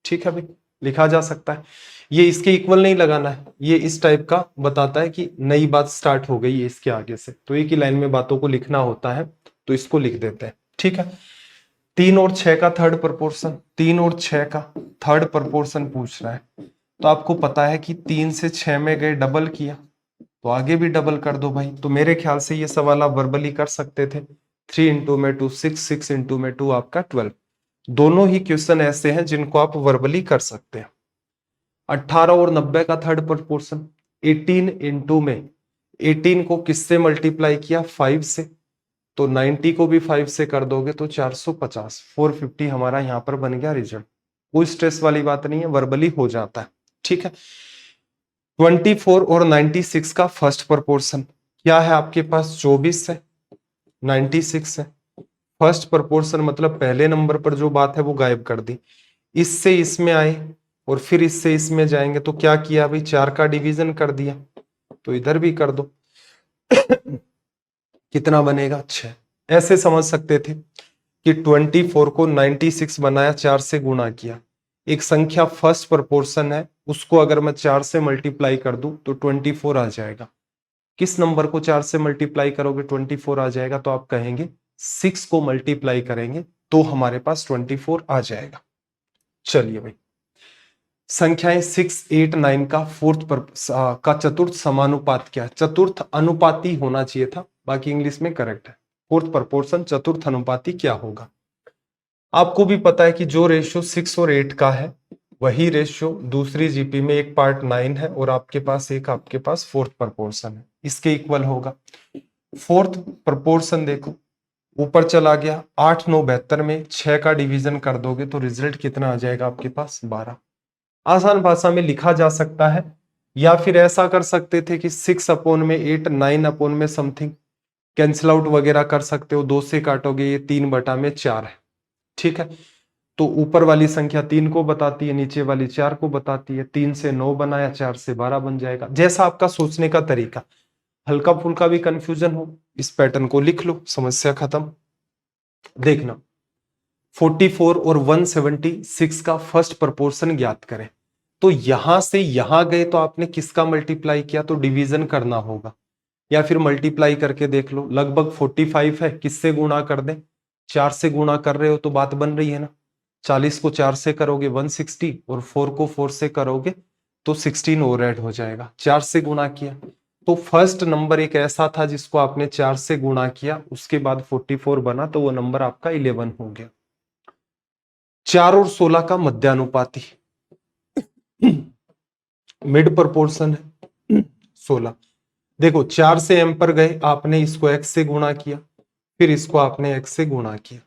ठीक है भाई, लिखा जा सकता है। ये इसके इक्वल नहीं लगाना है, ये इस टाइप का बताता है कि नई बात स्टार्ट हो गई है इसके आगे से, तो एक ही लाइन में बातों को लिखना होता है, तो इसको लिख देते हैं, ठीक है। 3 और 6 का थर्ड प्रपोर्शन, 3 और 6 का थर्ड प्रपोर्शन पूछ रहा है, तो आपको पता है कि 3 से 6 में गए, डबल किया, तो आगे भी डबल कर दो भाई। तो मेरे ख्याल से ये सवाल आप वर्बली कर सकते थे, 3 इंटू में 2 6, 6 इंटू में 2 आपका 12। दोनों ही क्वेश्चन ऐसे हैं जिनको आप वर्बली कर सकते हैं। 18 और 90 का थर्ड प्रोपोर्शन, 18 इंटू में 18 को किससे मल्टीप्लाई किया, 5 से, तो 90 को भी 5 से कर दोगे तो 450, 450 हमारा यहाँ पर बन गया रिजल्ट। कोई स्ट्रेस वाली बात नहीं है, वर्बली हो जाता है। ठीक है। 24 और 96 का फर्स्ट प्रोपोर्शन क्या है आपके पास, 24 है, 96 है। फर्स्ट प्रोपोर्शन मतलब पहले नंबर पर जो बात है वो गायब कर दी, इससे इसमें आए और फिर इससे इसमें जाएंगे, तो क्या किया भाई, 4 का डिवीजन कर दिया, तो इधर भी कर दो कितना बनेगा, 6। ऐसे समझ सकते थे कि 24 को 96 बनाया, 4 से गुणा किया। एक संख्या फर्स्ट प्रोपोर्शन है, उसको अगर मैं 4 से मल्टीप्लाई कर दूं तो 24 आ जाएगा। किस नंबर को 4 से मल्टीप्लाई करोगे 24 आ जाएगा, तो आप कहेंगे 6 को मल्टीप्लाई करेंगे तो हमारे पास 24 आ जाएगा। चलिए भाई, संख्याएं 6, 8, 9 का चतुर्थ समानुपात क्या है, चतुर्थ अनुपाती होना चाहिए था, बाकी इंग्लिश में करेक्ट है। फोर्थ प्रोपोर्शन चतुर्थ अनुपाती क्या होगा। आपको भी पता है कि जो रेशियो 6 और 8 का है वही रेशियो दूसरी जीपी में एक पार्ट 9 है और आपके पास फोर्थ प्रोपोर्शन है, इसके इक्वल होगा। फोर्थ प्रोपोर्शन देखो ऊपर चला गया, 8 9 72 में 6 का डिवीजन कर दोगे तो रिजल्ट कितना आ जाएगा आपके पास, 12। आसान भाषा में लिखा जा सकता है, या फिर ऐसा कर सकते थे कि 6 अपॉन में 8, 9 अपॉन में समथिंग, कैंसिल आउट वगैरह कर सकते हो, 2 से काटोगे ये 3 बटा में 4 है। ठीक है, तो ऊपर वाली संख्या 3 को बताती है, नीचे वाली 4 को बताती है। 3 से 9 बनाया, 4 से 12 बन जाएगा। जैसा आपका सोचने का तरीका, हल्का फुल्का भी कंफ्यूजन हो इस पैटर्न को लिख लो, समस्या खत्म। देखना 44 और 176 का फर्स्ट प्रोपोर्शन ज्ञात करें। तो यहां से यहां गए तो आपने किसका मल्टीप्लाई किया, तो डिवीजन करना होगा, या फिर मल्टीप्लाई करके देख लो। लगभग 45 है, किससे गुणा कर दें, 4 से गुणा कर रहे हो तो बात बन रही है ना। 40 को 4 से करोगे 160 और 4 को 4 से करोगे तो 16 और ऐड हो जाएगा। 4 से गुणा किया तो फर्स्ट नंबर एक ऐसा था जिसको आपने 4 से गुणा किया, उसके बाद 44 बना, तो वो नंबर आपका 11 हो गया। 4 और 16 का मध्यानुपाती मिड प्रोपोर्शन है 16। देखो 4 से m पर गए, आपने इसको x से गुणा किया, फिर इसको आपने x से गुणा किया।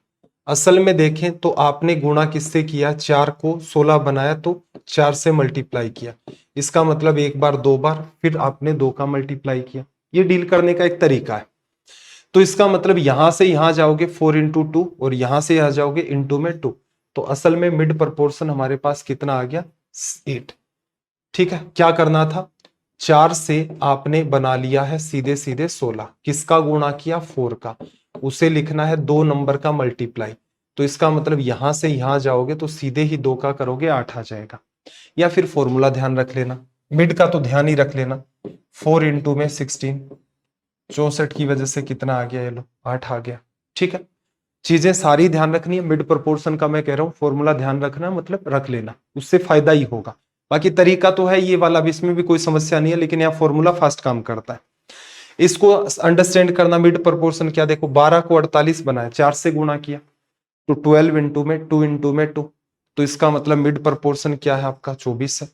असल में देखें तो आपने गुणा किससे किया, 4 को 16 बनाया तो 4 से मल्टीप्लाई किया, इसका मतलब एक बार, दो बार, फिर आपने 2 का मल्टीप्लाई किया। ये डील करने का एक तरीका है। तो इसका मतलब यहां से यहां जाओगे 4 इंटू 2 और यहां से यहां जाओगे इंटू में 2, तो असल में मिड प्रोपोर्शन हमारे पास कितना आ गया, 8। ठीक है, क्या करना था, 4 से आपने बना लिया है सीधे सीधे 16, किसका गुणा किया, 4 का, उसे लिखना है 2 नंबर का मल्टीप्लाई, तो इसका मतलब यहां से यहां जाओगे तो सीधे ही 2 का करोगे 8 आ जाएगा। या फिर फॉर्मूला ध्यान रख लेना, मिड का तो ध्यान ही रख लेना, 4 इंटू में 16, 64 की वजह से कितना आ गया, ये लो 8 आ गया। ठीक है, चीजें सारी ध्यान रखनी है, मिड प्रोपोर्शन का मैं कह रहा हूं फॉर्मूला ध्यान रखना, मतलब रख लेना, उससे फायदा ही होगा। बाकी तरीका तो है ये वाला भी, इसमें भी कोई समस्या नहीं है, लेकिन यहाँ फॉर्मूला फास्ट काम करता है। इसको अंडरस्टैंड करना, मिड प्रोपोर्शन क्या, देखो 12 को 48 बनाया, 4 से गुणा किया तो 12 इंटू में 2 इंटू में 2, तो इसका मतलब मिड प्रोपोर्शन क्या है आपका, 24 है।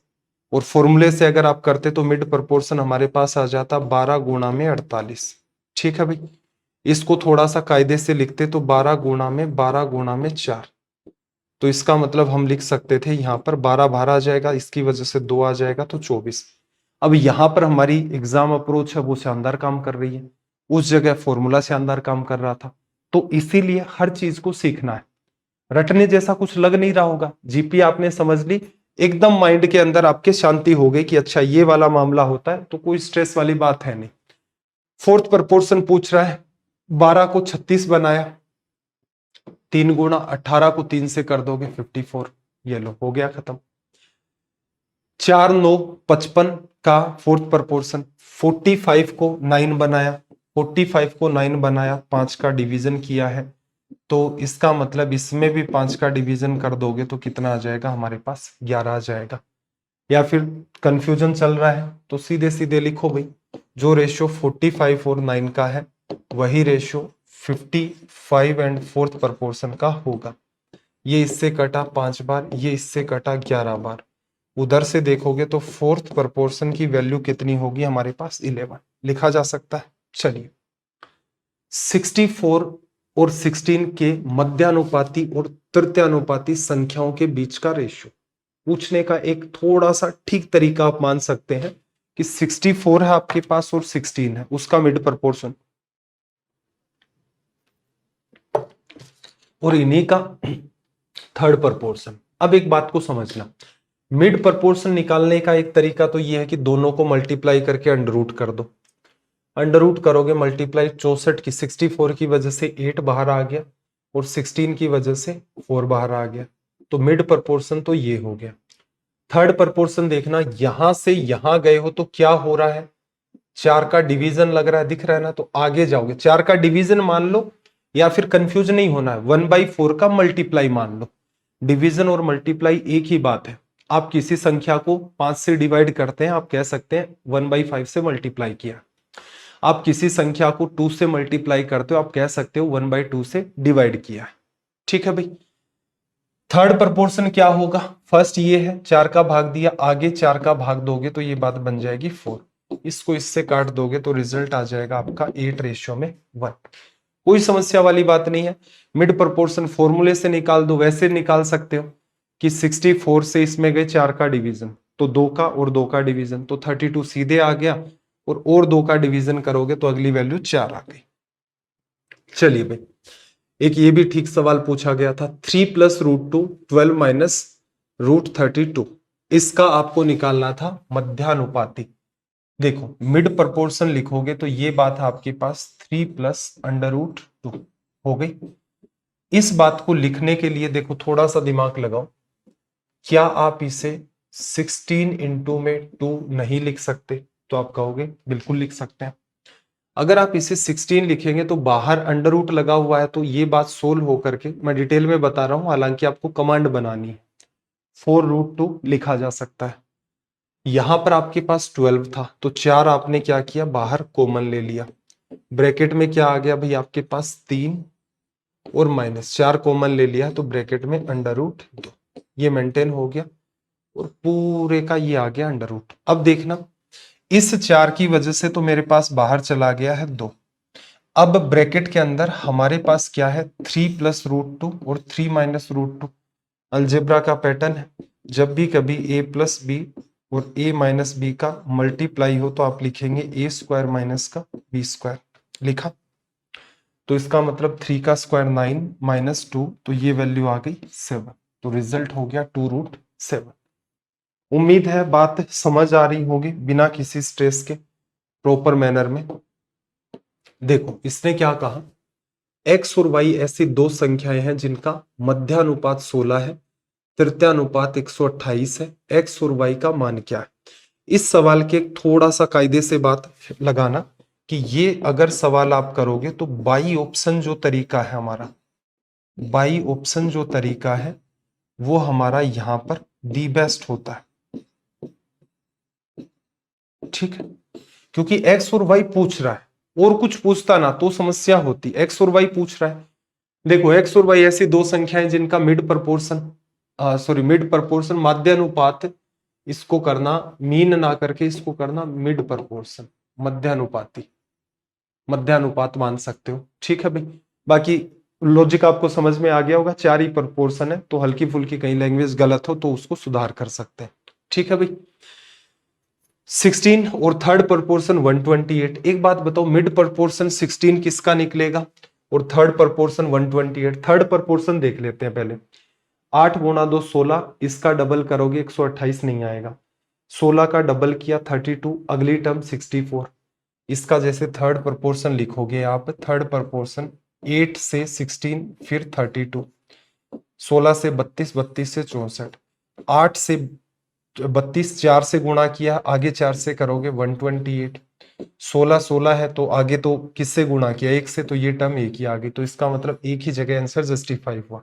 और फॉर्मूले से अगर आप करते तो मिड प्रोपोर्शन हमारे पास आ जाता 12 गुणा में 48। ठीक है भाई, इसको थोड़ा सा कायदे से लिखते तो 12 गुणा में 4, तो इसका मतलब हम लिख सकते थे यहाँ पर 12 बाहर आ जाएगा, इसकी वजह से 2 आ जाएगा तो 24। अब यहाँ पर हमारी एग्जाम अप्रोच है वो शानदार काम कर रही है, उस जगह फॉर्मूला शानदार काम कर रहा था। तो इसीलिए हर चीज को सीखना है, रटने जैसा कुछ लग नहीं रहा होगा। जीपी आपने समझ ली, एकदम माइंड के अंदर आपके शांति हो गई कि अच्छा ये वाला मामला होता है, तो कोई स्ट्रेस वाली बात है नहीं। फोर्थ प्रोपोर्शन पूछ रहा है, 12 को 36 बनाया, 3 गुणा 18 को 3 से कर दोगे 54, ये लो हो गया खत्म। 4 9 55 का फोर्थ प्रोपोर्शन, 45 को 9 बनाया, 45 को 9 बनाया, 5 का डिवीजन किया है, तो इसका मतलब इसमें भी 5 का डिवीजन कर दोगे तो कितना आ जाएगा हमारे पास, 11 आ जाएगा। या फिर कंफ्यूजन चल रहा है तो सीधे सीधे लिखो भाई, जो रेशियो 45 और 9 का है वही रेशियो 55 एंड फोर्थ प्रपोर्शन का होगा। ये इससे कटा 5 बार, ये इससे कटा 11 बार। उधर से देखोगे तो फोर्थ प्रपोर्शन की वैल्यू कितनी होगी हमारे पास 11 लिखा जा सकता है। चलिए 64 और 16 के मध्यानुपाती और तृतीयानुपाती संख्याओं के बीच का रेशियो पूछने का एक थोड़ा सा ठीक तरीका आप मान सकते हैं कि 64 है आपके पास और 16 है, उसका मिड प्रपोर्शन और इन्हीं का थर्ड प्रपोर्शन। अब एक बात को समझना, मिड प्रपोर्शन निकालने का एक तरीका तो यह है कि दोनों को मल्टीप्लाई करके अंडर रूट कर दो। अंडर रूट करोगे मल्टीप्लाई 64 की 64 की वजह से 8 बाहर आ गया और 16 की वजह से 4 बाहर आ गया, तो मिड प्रपोर्शन तो ये हो गया। थर्ड प्रपोर्शन देखना, यहां से यहां गए हो तो क्या हो रहा है, 4 का डिवीजन लग रहा है, दिख रहा है ना, तो आगे जाओगे 4 का डिवीजन मान लो या फिर कंफ्यूज नहीं होना है 1/4 का मल्टीप्लाई मान लो। डिवीजन और मल्टीप्लाई एक ही बात है। आप किसी संख्या को 5 से डिवाइड करते हैं, आप कह सकते हैं 1/5 से मल्टीप्लाई किया। आप किसी संख्या को 2 से मल्टीप्लाई करते हो, आप कह सकते हो 1/2 से डिवाइड किया। ठीक है भाई। थर्ड प्रपोर्शन क्या होगा, फर्स्ट ये है 4 का भाग दिया, आगे 4 का भाग दोगे तो ये बात बन जाएगी 4, इसको इससे काट दोगे तो रिजल्ट आ जाएगा आपका 8:1। कोई समस्या वाली बात नहीं है। मिड प्रपोर्शन फॉर्मूले से निकाल दो, वैसे निकाल सकते हो कि 64 से इसमें गए 4 का डिवीजन तो 2 का और 2 का डिवीजन तो 32 सीधे आ गया, और 2 का डिवीजन करोगे तो अगली वैल्यू 4 आ गई। चलिए भाई, एक ये भी ठीक सवाल पूछा गया था, 3 + √2 12 - √32, इसका आपको निकालना था मध्यानुपाती। देखो मिड प्रपोर्शन लिखोगे तो ये बात है आपके पास 3 + √2 हो गई। इस बात को लिखने के लिए देखो थोड़ा सा दिमाग लगाओ, क्या आप इसे 16 इंटू में 2 नहीं लिख सकते, तो आप कहोगे बिल्कुल लिख सकते हैं। अगर आप इसे 16 लिखेंगे तो बाहर अंडर रूट लगा हुआ है, तो ये बात सोल्व होकर के, मैं डिटेल में बता रहा हूं, हालांकि आपको कमांड बनानी है, 4√2 लिखा जा सकता है। यहां पर आपके पास 12 था तो 4 आपने क्या किया, बाहर कॉमन ले लिया। ब्रैकेट में क्या आ गया भाई आपके पास 3 और -4 कॉमन ले लिया तो ब्रैकेट में √2, ये मेंटेन हो गया और पूरे का ये आ गया अंडर रूट। अब देखना, इस 4 की वजह से तो मेरे पास बाहर चला गया है 2। अब ब्रैकेट के अंदर हमारे पास क्या है, 3 + √2 और 3 - √2। अलजेब्रा का पैटर्न है, जब भी कभी a + b और a - b का मल्टीप्लाई हो तो आप लिखेंगे a² - का b²। लिखा, तो इसका मतलब 3 का स्क्वायर 9 - 2, तो ये वैल्यू आ गई 7, तो रिजल्ट हो गया 2√7। उम्मीद है बात समझ आ रही होगी बिना किसी स्ट्रेस के, प्रॉपर मैनर में। देखो इसने क्या कहा, x और y ऐसी दो संख्याएं हैं जिनका मध्यानुपात 16 है, तृतीयानुपात 128 है, x और y का मान क्या है। इस सवाल के थोड़ा सा कायदे से बात लगाना कि ये अगर सवाल आप करोगे तो बाई ऑप्शन जो तरीका है हमारा, बाई ऑप्शन जो तरीका है वो हमारा यहां पर दी बेस्ट होता है। ठीक है, क्योंकि x और y पूछ रहा है, और कुछ पूछता ना तो समस्या होती, x और y पूछ रहा है। देखो x और y ऐसी दो संख्याएं जिनका मिड प्रपोर्शन मध्यानुपात, इसको करना मीन ना करके इसको करना मिड प्रपोर्शन, मध्यानुपात मान सकते हो। ठीक है भाई, बाकी लॉजिक आपको समझ में आ गया होगा। 4 ही प्रपोर्शन है तो हल्की फुल्की कहीं लैंग्वेज गलत हो तो उसको सुधार कर सकते हैं। ठीक है भाई, 16 और थर्ड प्रपोर्शन 128। एक बात बताओ, मिड प्रपोर्शन 16 किसका निकलेगा और थर्ड प्रपोर्शन 128। थर्ड प्रपोर्शन देख लेते हैं पहले। 8 × 2 16, इसका डबल करोगे 128 नहीं आएगा, 16 का डबल किया 32, अगली टर्म 64। इसका जैसे थर्ड प्रपोर्शन लिखोगे आप, थर्ड प्रपोर्शन 8 से 16 फिर 32, 16 से 32, 32 से 64, 8 से 32, 4 से गुणा किया, आगे 4 से करोगे 128, 16 16 है तो आगे तो किससे गुणा किया, 1 से, तो ये टर्म एक ही आ गई। तो इसका मतलब एक ही जगह आंसर जस्टिफाई हुआ,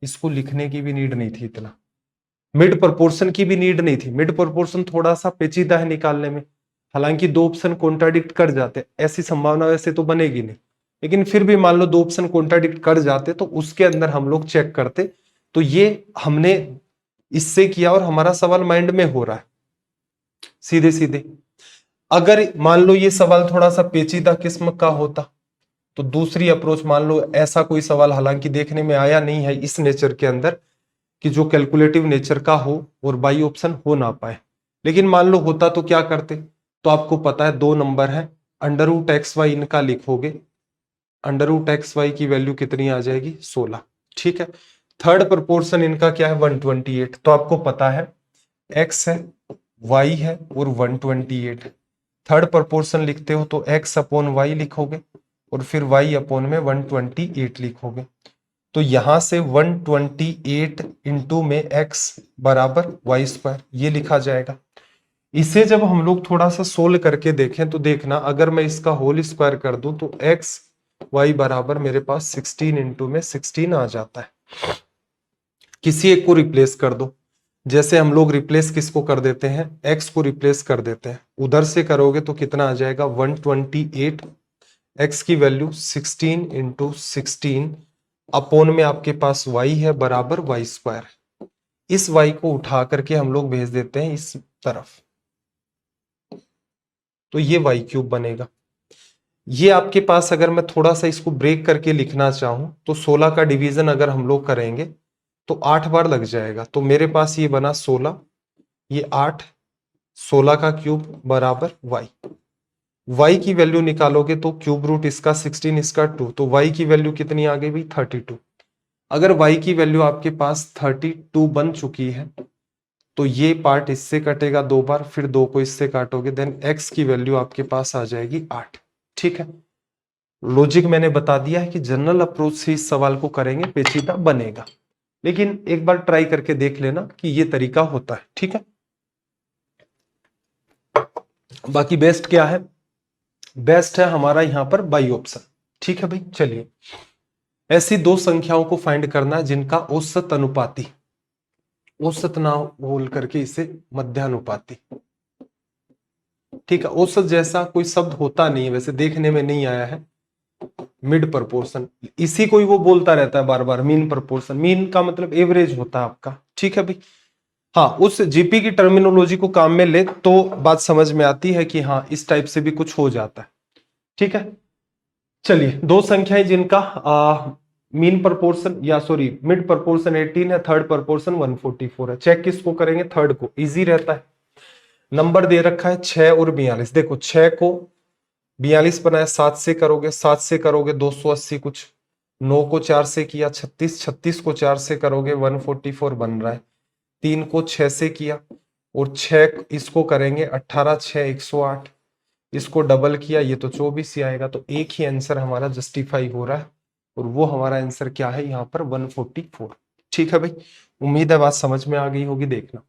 इसको लिखने की भी नीड नहीं थी इतना, मिड प्रपोर्शन की भी नीड नहीं थी। मिड प्रपोर्शन थोड़ा सा पेचीदा है निकालने में, हालांकि दो ऑप्शन कॉन्ट्राडिक्ट कर जाते, ऐसी संभावना वैसे तो बनेगी नहीं, लेकिन फिर भी मान लो दो ऑप्शन कॉन्ट्राडिक्ट कर जाते तो उसके अंदर हम लोग चेक करते। तो ये हमने इससे किया और हमारा सवाल माइंड में हो रहा है सीधे सीधे। अगर मान लो ये सवाल थोड़ा सा पेचीदा किस्म का होता तो दूसरी अप्रोच, मान लो ऐसा कोई सवाल हालांकि देखने में आया नहीं है इस नेचर के अंदर कि जो कैलकुलेटिव नेचर का हो और बाई ऑप्शन हो ना पाए, लेकिन मान लो होता तो क्या करते। तो आपको पता है दो नंबर है, अंडर रूट एक्स वाई इनका लिखोगे, अंडर रूट एक्स वाई की वैल्यू कितनी आ जाएगी 16, ठीक है। थर्ड प्रोपोर्शन इनका क्या है 128, तो आपको पता है एक्स है वाई है और 128। थर्ड प्रोपोर्शन लिखते हो तो एक्स अपॉन वाई लिखोगे और फिर वाई अपॉन में 128 लिखोगे। तो यहां से 128 इंटू में x बराबर वाई स्क्वायर ये लिखा जाएगा। इसे जब हम लोग थोड़ा सा सोल्व करके देखें तो देखना, अगर मैं इसका होल स्क्वायर कर दूं तो x y बराबर मेरे पास 16 इंटू में 16 आ जाता है। किसी एक को रिप्लेस कर दो, जैसे हम लोग रिप्लेस किसको कर देते हैं, x को रिप्लेस कर देते हैं। उधर से करोगे तो कितना आ जाएगा 128, x की वैल्यू 16 इंटू 16 अपोन में आपके पास y है बराबर वाई स्क्वायर। इस y को उठा करके हम लोग भेज देते हैं इस तरफ, तो ये y क्यूब बनेगा। ये आपके पास अगर मैं थोड़ा सा इसको ब्रेक करके लिखना चाहूं तो 16 का डिवीजन अगर हम लोग करेंगे तो 8 बार लग जाएगा। तो मेरे पास ये बना 16, ये 8, 16 का क्यूब बराबर y की वैल्यू निकालोगे तो क्यूब रूट इसका 16 इसका 2, तो y की वैल्यू कितनी आ गई भाई 32। अगर y की वैल्यू आपके पास 32 बन चुकी है तो ये पार्ट इससे कटेगा 2 बार, फिर 2 को इससे काटोगे, देन x की वैल्यू आपके पास आ जाएगी 8, ठीक है। लॉजिक मैंने बता दिया है कि जनरल अप्रोच से इस सवाल को करेंगे पेचीदा बनेगा, लेकिन एक बार ट्राई करके देख लेना कि ये तरीका होता है, ठीक है। बाकी बेस्ट क्या है, बेस्ट है हमारा यहां पर बाई ऑप्शन, ठीक है भाई। चलिए, ऐसी दो संख्याओं को फाइंड करना है जिनका औसत अनुपाती, औसत ना बोल करके इसे मध्यानुपाती, ठीक है। औसत जैसा कोई शब्द होता नहीं है, वैसे देखने में नहीं आया है। मिड प्रोपोर्शन, इसी को ही वो बोलता रहता है बार बार, मीन प्रोपोर्शन, मीन का मतलब एवरेज होता है आपका, ठीक है भाई। हाँ, उस जीपी की टर्मिनोलॉजी को काम में ले तो बात समझ में आती है कि हाँ इस टाइप से भी कुछ हो जाता है, ठीक है। चलिए, दो संख्याएं जिनका मीन प्रोपोर्शन या सॉरी मिड प्रोपोर्शन 18 है, थर्ड प्रोपोर्शन 144 है। चेक किसको करेंगे, थर्ड को, इजी रहता है। नंबर दे रखा है 6 और 42, देखो 6 को 42 बनाया, 7 से करोगे, 7 से करोगे 280 कुछ, 9 को 4 से किया 36, 36 को 4 से करोगे 144 बन रहा है। 3 को 6 से किया और 6 इसको करेंगे 18, 6 108, इसको डबल किया ये तो 24 ही आएगा। तो एक ही आंसर हमारा जस्टिफाई हो रहा है और वो हमारा आंसर क्या है यहाँ पर 144, ठीक है भाई। उम्मीद है बात समझ में आ गई होगी। देखना,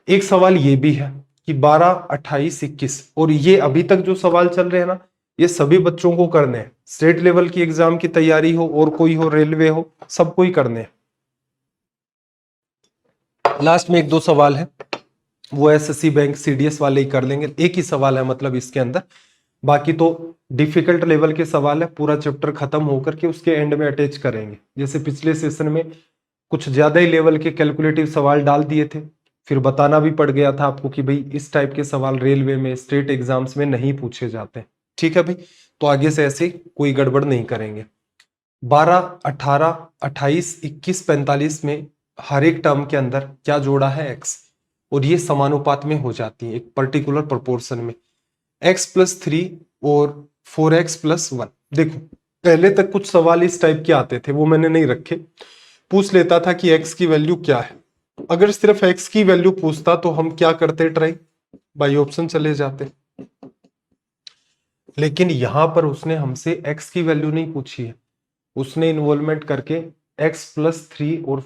एक सवाल ये भी है कि 12, 28, 21, और ये अभी तक जो सवाल चल रहे हैं ना, ये सभी बच्चों को करने हैं। स्टेट लेवल की एग्जाम की तैयारी हो और कोई हो, रेलवे हो, सबको ही करने हैं। लास्ट में एक दो सवाल है, वो एसएससी बैंक सीडीएस वाले ही कर लेंगे, एक ही सवाल है मतलब इसके अंदर, बाकी तो डिफिकल्ट लेवल के सवाल है। पूरा चैप्टर खत्म होकर के उसके एंड में अटैच करेंगे। जैसे पिछले सेशन में कुछ ज्यादा ही लेवल के कैलकुलेटिव सवाल डाल दिए थे, फिर बताना भी पड़ गया था आपको कि भाई इस टाइप के सवाल रेलवे में स्टेट एग्जाम्स में नहीं पूछे जाते, ठीक है भाई। तो आगे से ऐसे कोई गड़बड़ नहीं करेंगे। 12, 18, 28, 21, 45 में हर एक टर्म के अंदर क्या जोड़ा है, x, और ये समानुपात में हो जाती है एक पर्टिकुलर प्रोपोर्शन में, x+3 और 4x+1। देखो, पहले तक कुछ सवाल इस टाइप के आते थे, वो मैंने नहीं रखे। पूछ लेता था कि x की वैल्यू क्या है। अगर सिर्फ x की वैल्यू पूछता तो हम क्या करते, ट्राई बाई ऑप्शन चले जाते। लेकिन यहां पर उसने हमसे x की वैल्यू नहीं पूछी है, उसने इन्वॉल्वमेंट करके x+3 और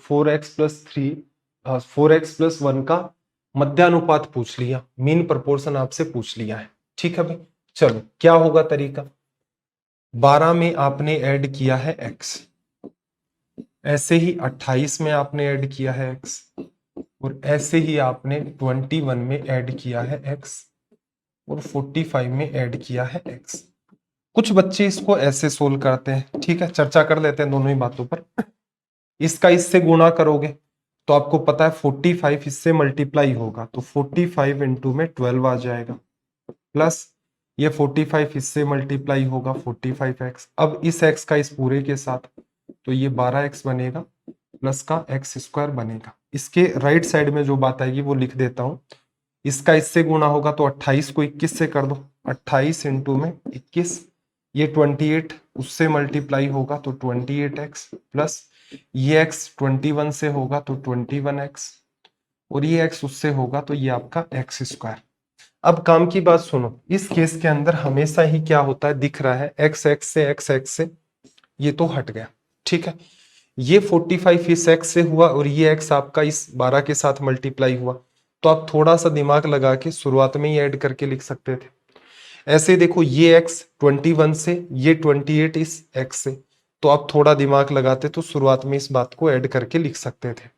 4x+1 का मध्यानुपात पूछ लिया, मीन प्रोपोर्शन आपसे पूछ लिया है, ठीक है भाई। चलो, क्या होगा तरीका, 12 में आपने ऐड किया है x, ऐसे ही 28 में आपने ऐड किया है x, और ऐसे ही आपने 21 में ऐड किया है x, और 45 में ऐड किया है x। कुछ बच्चे इसको ऐसे सोल्व करते हैं, ठीक है, चर्चा कर लेते हैं दोनों ही बातों पर। इसका इससे गुणा करोगे तो आपको पता है 45 इससे मल्टीप्लाई होगा, तो 45 इंटू में 12 आ जाएगा, प्लस ये 45 इससे मल्टीप्लाई होगा 45x। अब इस x का इस पूरे के साथ, तो ये 12x बनेगा प्लस का x स्क्वायर बनेगा। इसके राइट साइड में जो बात आएगी वो लिख देता हूं। इसका इससे गुणा होगा तो 28 को 21 से कर दो, 28 इंटू में 21, ये 28 उससे मल्टीप्लाई होगा तो 28x, प्लस ये x 21 से होगा तो 21x, और ये x उससे होगा तो ये आपका x स्क्वायर। अब काम की बात सुनो, इस केस के अंदर हमेशा ही क्या होता है, दिख रहा है x x से ये तो हट गया, ठीक है। ये 45 इस x से हुआ और ये x आपका इस 12 के साथ मल्टीप्लाई हुआ, तो आप थोड़ा सा दिमाग लगा के शुरुआत में ही ऐड करके लिख सकते थे। ऐसे देखो ये x 21 से, ये 28 इस x से, तो आप थोड़ा दिमाग लगाते तो शुरुआत में इस बात को ऐड करके लिख सकते थे।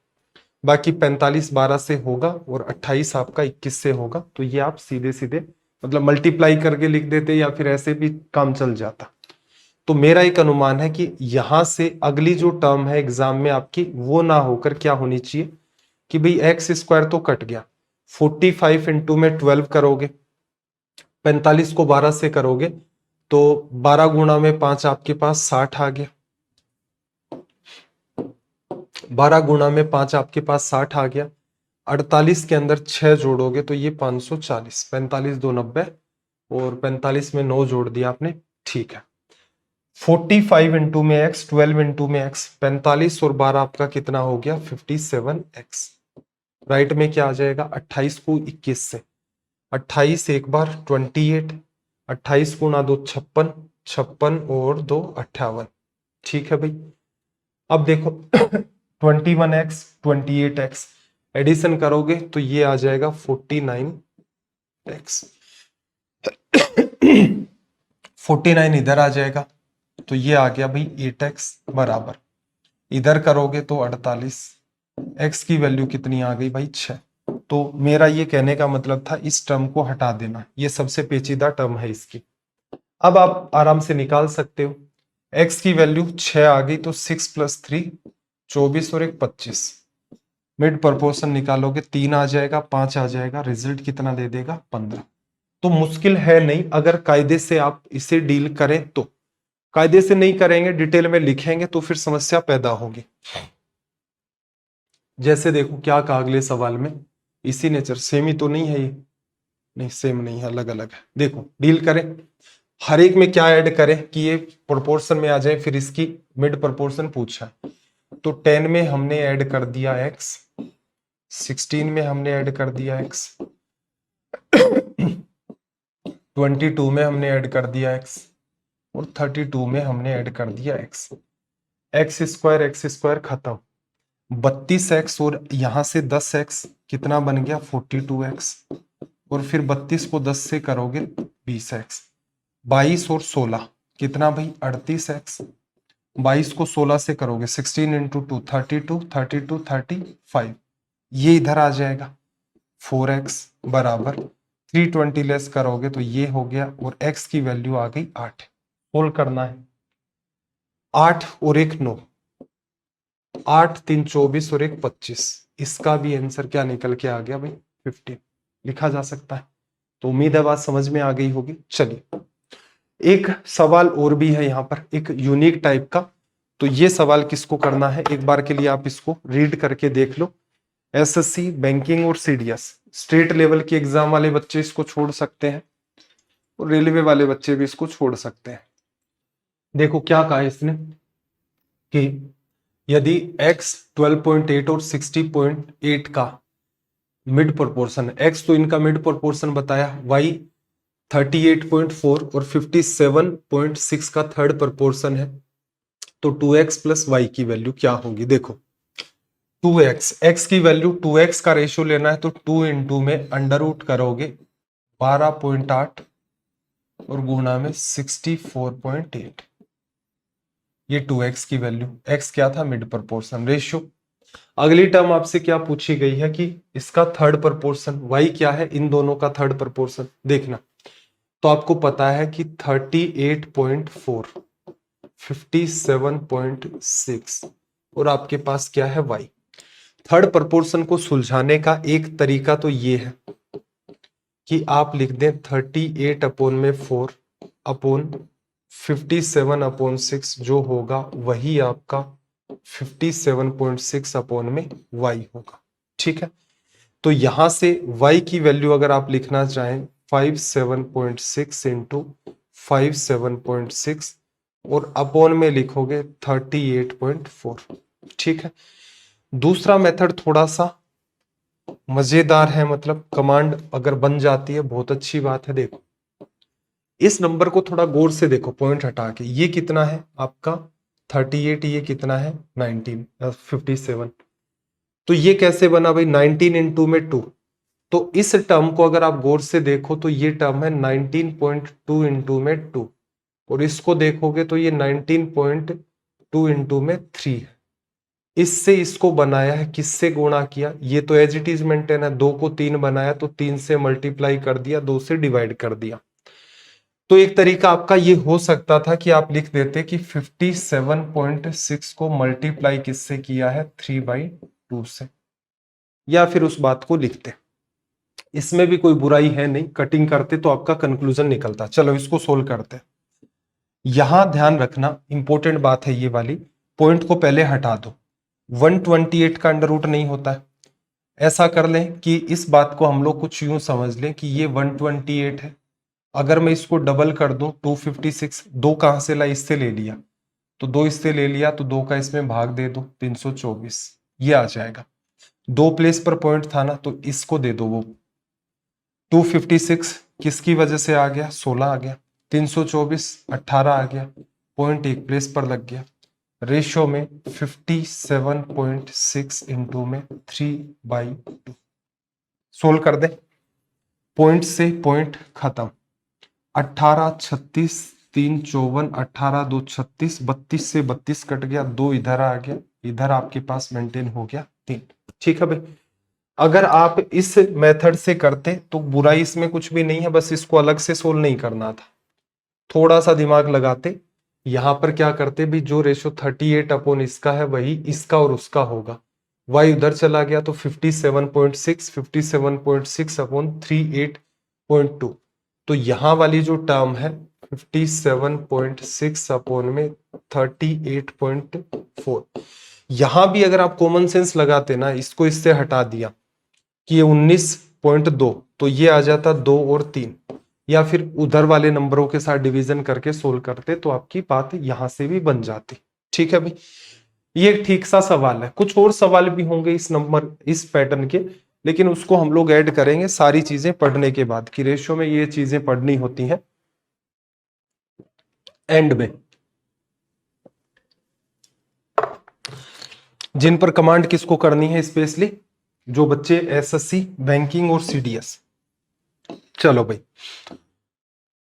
बाकी 45 12 से होगा और 28 आपका 21 से होगा, तो ये आप सीधे सीधे मतलब मल्टीप्लाई करके लिख देते या फिर ऐसे भी काम चल जाता। तो मेरा एक अनुमान है कि यहां से अगली जो टर्म है एग्जाम में आपकी वो ना होकर क्या होनी चाहिए कि भाई एक्स स्क्वायर तो कट गया, 45 इंटू में 12 करोगे, 45 को 12 से करोगे तो 12 गुणा में 5 आपके पास 60 आ गया, 12 गुणा में 5 आपके पास 60 आ गया। 48 के अंदर 6 जोड़ोगे तो ये 540, 45 2 90 और 45 में 9 जोड़ दिया आपने, ठीक है। 45 इंटू में x, 12 इंटू में x, 45 और 12 आपका कितना हो गया 57x। राइट में क्या आ जाएगा 28 को 21 से, 28 एक बार 28, 28 गुणा 2 56, 56 और 2 58, ठीक है भाई। अब देखो 21x 28x एडिशन करोगे तो ये आ जाएगा 49x, 49 इधर आ जाएगा तो ये आ गया भाई 8x बराबर, इधर करोगे तो 48, x की वैल्यू कितनी आ गई भाई 6। तो मेरा ये कहने का मतलब था इस टर्म को हटा देना, ये सबसे पेचीदा टर्म है इसकी। अब आप आराम से निकाल सकते हो, x की वैल्यू 6 आ गई तो 6 + 3 24 और 1 25, मिड प्रोपोर्शन निकालोगे 3 आ जाएगा 5 आ जाएगा, रिजल्ट कितना दे देगा 15। तो मुश्किल है नहीं अगर कायदे से आप इसे डील करें तो, कायदे से नहीं करेंगे डिटेल में लिखेंगे तो फिर समस्या पैदा होगी। जैसे देखो क्या कहा अगले सवाल में, इसी नेचर, सेम ही तो नहीं है ये, नहीं सेम नहीं है, अलग अलग है। देखो डील करें, हर एक में क्या ऐड करें कि ये प्रोपोर्शन में आ जाए, फिर इसकी मिड प्रोपोर्शन पूछा है तो 10 में हमने ऐड कर दिया x, 16 में हमने ऐड कर दिया x, 22 में हमने ऐड कर दिया x और 32 में हमने ऐड कर दिया x। एक्स स्क्वायर खत्म, 32x और यहां से 10x कितना बन गया 42x, और फिर 32 को 10 से करोगे 20x, 22 और 16 कितना भाई 38x, 22 को 16 से करोगे 16 इंटू 2 32, 32 35, ये इधर आ जाएगा 4x बराबर 320 लेस करोगे तो ये हो गया, और x की वैल्यू आ गई 8। सोल्व करना है, 8 और 1 9, 8 3 24 और 1 25, इसका भी आंसर क्या निकल के आ गया भाई 15 लिखा जा सकता है। तो उम्मीद है बात समझ में आ गई होगी। चलिए एक सवाल और भी है यहाँ पर, एक यूनिक टाइप का, तो ये सवाल किसको करना है एक बार के लिए आप इसको रीड करके देख लो। एसएससी बैंकिंग और सीडीएस स्टेट लेवल के एग्जाम वाले बच्चे इसको छोड़ सकते हैं और रेलवे वाले बच्चे भी इसको छोड़ सकते हैं। देखो क्या कहा इसने कि यदि x 12.8 और 60.8 का मिड प्रोपोर्शन है, x तो इनका मिड प्रोपोर्शन बताया, y 38.4 और 57.6 का थर्ड प्रोपोर्शन है, तो 2x + y की वैल्यू क्या होगी। देखो 2x, x की वैल्यू 2x का रेशियो लेना है तो 2 इंटू में अंडर रूट करोगे 12.8 और गुणा में 64.8, ये 2x की वैल्यू, x क्या था मिड प्रोपोर्शन रेशियो। अगली टर्म आपसे क्या पूछी गई है कि इसका थर्ड प्रोपोर्शन, y क्या है इन दोनों का थर्ड प्रोपोर्शन देखना। तो आपको पता है कि 38.4, 57.6 और आपके पास क्या है y। थर्ड प्रपोर्शन को सुलझाने का एक तरीका तो ये है कि आप लिख दें 38/4 अपॉन 57/6, जो होगा वही आपका 57.6 अपॉन में y होगा। ठीक है, तो यहां से y की वैल्यू अगर आप लिखना चाहें 57.6 इंटू 57.6 और अपॉन में लिखोगे 38.4। ठीक है, दूसरा मेथड थोड़ा सा मजेदार है, मतलब कमांड अगर बन जाती है बहुत अच्छी बात है। देखो इस नंबर को थोड़ा गौर से देखो, पॉइंट हटा के, ये कितना है आपका 38, ये कितना है 57। तो ये कैसे बना भाई, 19 इंटू में 2। तो इस टर्म को अगर आप गौर से देखो तो ये टर्म है 19.2 इंटू में 2, और इसको देखोगे तो ये 19.2 इंटू में 3 है। इससे इसको बनाया है, किससे गुणा किया, ये तो एज इट इज मेंटेन है, 2 को 3 बनाया तो 3 से मल्टीप्लाई कर दिया, 2 से डिवाइड कर दिया। तो एक तरीका आपका ये हो सकता था कि आप लिख देते कि 57.6 को मल्टीप्लाई किससे किया है 3/2 से, या फिर उस बात को लिखते। इसमें भी कोई बुराई है नहीं, कटिंग करते तो आपका कंक्लूजन निकलता। चलो इसको सोल्व करते। यहां ध्यान रखना, इंपॉर्टेंट बात है ये वाली, पॉइंट को पहले हटा दो। 128 का अंडर रूट नहीं होता है। ऐसा कर लें कि इस बात को हम लोग कुछ यूं समझ लें कि ये 128 है। अगर मैं इसको डबल कर दूं 256, 2 कहां से ला, इससे ले लिया, तो 2 इससे ले लिया तो 2 का इसमें भाग दे दो 324, ये आ जाएगा। 2 प्लेस पर पॉइंट था ना, तो इसको दे दो वो 256 किसकी वजह से आ गया, 16 आ गया, 324 18 आ गया, पॉइंट एक प्लेस पर लग गया। रेशियो में 57.6 इंटू में 3/2। सोल्व कर दे, पॉइंट से पॉइंट खत्म, 18 36 3 54, 18 2 36, 32 से 32 कट गया, 2 इधर आ गया, इधर आपके पास मेंटेन हो गया 3। ठीक है भाई, अगर आप इस मेथड से करते तो बुराई इसमें कुछ भी नहीं है, बस इसको अलग से सोल्व नहीं करना था, थोड़ा सा दिमाग लगाते। यहां पर क्या करते भी, जो रेशो 38 अपॉन इसका है वही इसका और उसका होगा, y उधर चला गया तो 57.6 अपॉन 38.2। तो यहां वाली जो टर्म है 57.6 अपॉन में 38.4, यहां भी अगर आप कॉमन सेंस लगाते ना, इसको इससे हटा दिया कि ये 19.2, तो ये आ जाता 2 और 3, या फिर उधर वाले नंबरों के साथ डिवीजन करके सोल्व करते तो आपकी बात यहां से भी बन जाती। ठीक है भाई, ये ठीक सा सवाल है। कुछ और सवाल भी होंगे इस नंबर इस पैटर्न के, लेकिन उसको हम लोग ऐड करेंगे सारी चीजें पढ़ने के बाद, कि रेशियो में ये चीजें पढ़नी होती हैं एंड में, जिन पर कमांड किसको करनी है, स्पेशली जो बच्चे एसएससी बैंकिंग और सीडीएस। चलो भाई,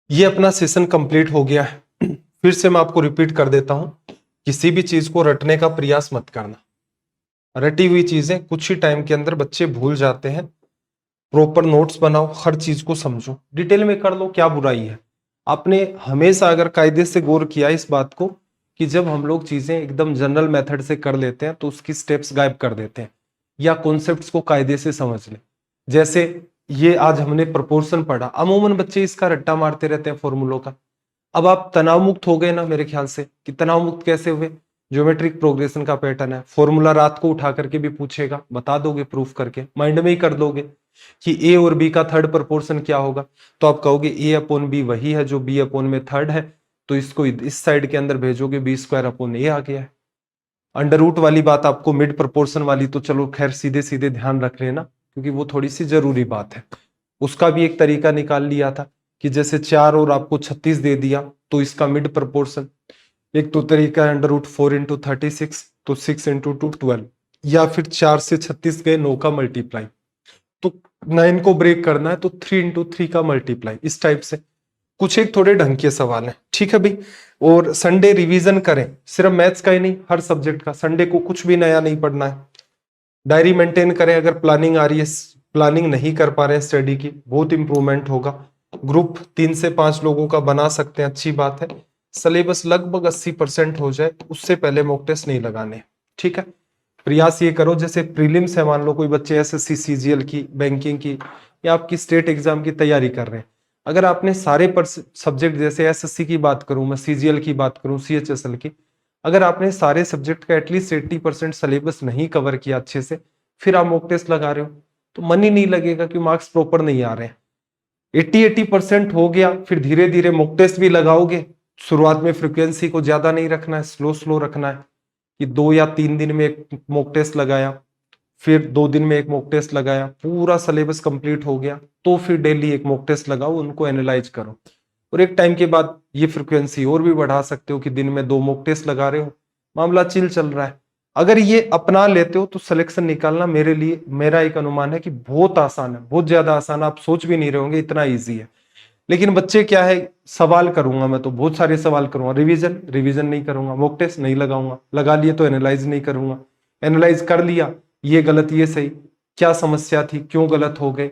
ये अपना सेशन कंप्लीट हो गया है। फिर से मैं आपको रिपीट कर देता हूं, किसी भी चीज को रटने का प्रयास मत करना। रटी हुई चीजें कुछ ही टाइम के अंदर बच्चे भूल जाते हैं। प्रॉपर नोट्स बनाओ, हर चीज को समझो, डिटेल में कर लो, क्या बुराई है। आपने हमेशा अगर कायदे से गौर किया इस बात को कि जब हम लोग चीजें एकदम जनरल मेथड से कर लेते हैं तो उसकी स्टेप्स गायब कर देते हैं, या कॉन्सेप्ट्स को कायदे से समझ लें। जैसे ये आज हमने प्रोपोर्शन पढ़ा, अमूमन बच्चे इसका रट्टा मारते रहते हैं फॉर्मूलों का। अब आप तनाव मुक्त हो गए ना मेरे ख्याल से, कि तनाव मुक्त कैसे हुए, ज्योमेट्रिक प्रोग्रेशन का पैटर्न है, फॉर्मूला रात को उठा करके भी पूछेगा, बता दोगे प्रूफ करके, माइंड में ही कर दोगे कि ए और बी का थर्ड प्रोपोर्शन क्या होगा, तो आप कहोगे ए अपॉन बी वही है जो बी अपॉन में थर्ड है, तो इसको इस साइड के अंदर भेजोगे, बी स्क्वायर अपॉन ए आ गया है। अंडर रूट वाली बात आपको मिड प्रोपोर्शन वाली तो चलो खैर सीधे सीधे ध्यान रख लेना, क्योंकि वो थोड़ी सी जरूरी बात है। उसका भी एक तरीका निकाल लिया था कि जैसे 4 और आपको 36 दे दिया तो इसका मिड प्रोपोर्शन। एक तो तरीका है अंडर रूट 4 इंटू 36, तो 6 इंटू 2 12, या फिर 4 से 36 गए 9 का मल्टीप्लाई, तो 9 को ब्रेक करना है तो 3 इंटू 3 का मल्टीप्लाई। इस टाइप से कुछ एक थोड़े ढंग के सवाल हैं। ठीक है भाई, और संडे रिवीजन करें, सिर्फ मैथ्स का ही नहीं हर सब्जेक्ट का। संडे को कुछ भी नया नहीं पढ़ना है। डायरी मेंटेन करें, अगर प्लानिंग आ रही है, प्लानिंग नहीं कर पा रहे हैं स्टडी की, बहुत इंप्रूवमेंट होगा। ग्रुप 3 से 5 लोगों का बना सकते हैं, अच्छी बात है। सिलेबस लगभग 80% हो जाए उससे पहले मॉक टेस्ट नहीं लगाने, ठीक है। प्रयास ये करो, जैसे प्रीलिम्स है, मान लो कोई बच्चे एसएससी सीजीएल की, बैंकिंग की या आपकी स्टेट एग्जाम की तैयारी कर रहे हैं, अगर आपने सारे सब्जेक्ट, जैसे एसएससी की बात करूं मैं, सीजीएल की बात करूं, सीएचएसएल की, अगर आपने सारे सब्जेक्ट का एटलीस्ट 80% सिलेबस नहीं कवर किया अच्छे से, फिर आप मॉक टेस्ट लगा रहे हो तो मन ही नहीं लगेगा कि मार्क्स प्रॉपर नहीं आ रहे हैं। 80% हो गया, फिर धीरे धीरे मॉक टेस्ट भी लगाओगे। शुरुआत में फ्रिक्वेंसी को ज्यादा नहीं रखना है, स्लो स्लो रखना है कि 2 या 3 दिन में एक मॉक टेस्ट लगाया, फिर 2 दिन में एक मॉक टेस्ट लगाया, पूरा सिलेबस कंप्लीट हो गया तो फिर डेली एक मॉक टेस्ट लगाओ, उनको एनालाइज करो। और एक टाइम के बाद ये फ्रिक्वेंसी और भी बढ़ा सकते हो कि दिन में 2 मॉक टेस्ट लगा रहे हो, मामला चिल चल रहा है। अगर ये अपना लेते हो तो सिलेक्शन निकालना मेरे लिए, मेरा एक अनुमान है कि बहुत आसान है, बहुत ज्यादा आसान है, आप सोच भी नहीं रहे होंगे इतना ईजी है। लेकिन बच्चे क्या है, सवाल करूंगा मैं तो बहुत सारे सवाल करूंगा, रिवीजन नहीं करूंगा, मॉक टेस्ट नहीं लगाऊंगा, लगा लिए तो एनालाइज नहीं करूंगा, एनालाइज कर लिया, ये गलत ये सही, क्या समस्या थी, क्यों गलत हो गए,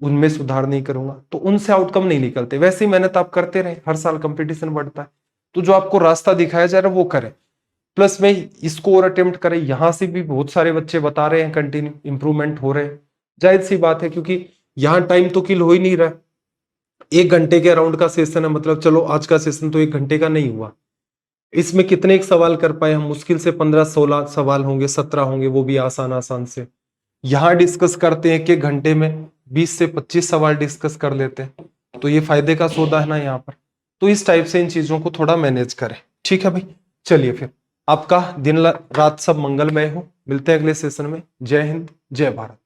उनमें सुधार नहीं करूंगा, तो उनसे आउटकम नहीं निकलते। वैसे ही मेहनत आप करते रहे, हर साल कंपटीशन बढ़ता है, तो जो आपको रास्ता दिखाया जा रहा है वो करें, प्लस में इसको और अटेम्प्ट करें। यहां से भी बहुत सारे बच्चे बता रहे हैं कंटिन्यू इंप्रूवमेंट हो रहे हैं, जाहिर सी बात है, क्योंकि यहाँ टाइम तो किल हो ही नहीं रहा। 1 घंटे के अराउंड का सेशन है, मतलब चलो आज का सेशन तो 1 घंटे का नहीं हुआ, इसमें कितने एक सवाल कर पाए हम, मुश्किल से 15-16 सवाल होंगे, 17 होंगे, वो भी आसान आसान से। यहाँ डिस्कस करते हैं 1 घंटे में 20 से 25 सवाल डिस्कस कर लेते हैं, तो ये फायदे का सौदा है ना यहाँ पर। तो इस टाइप से इन चीजों को थोड़ा मैनेज करें, ठीक है भाई। चलिए फिर, आपका दिन रात सब मंगलमय हो, मिलते हैं अगले सेशन में। जय हिंद, जय भारत।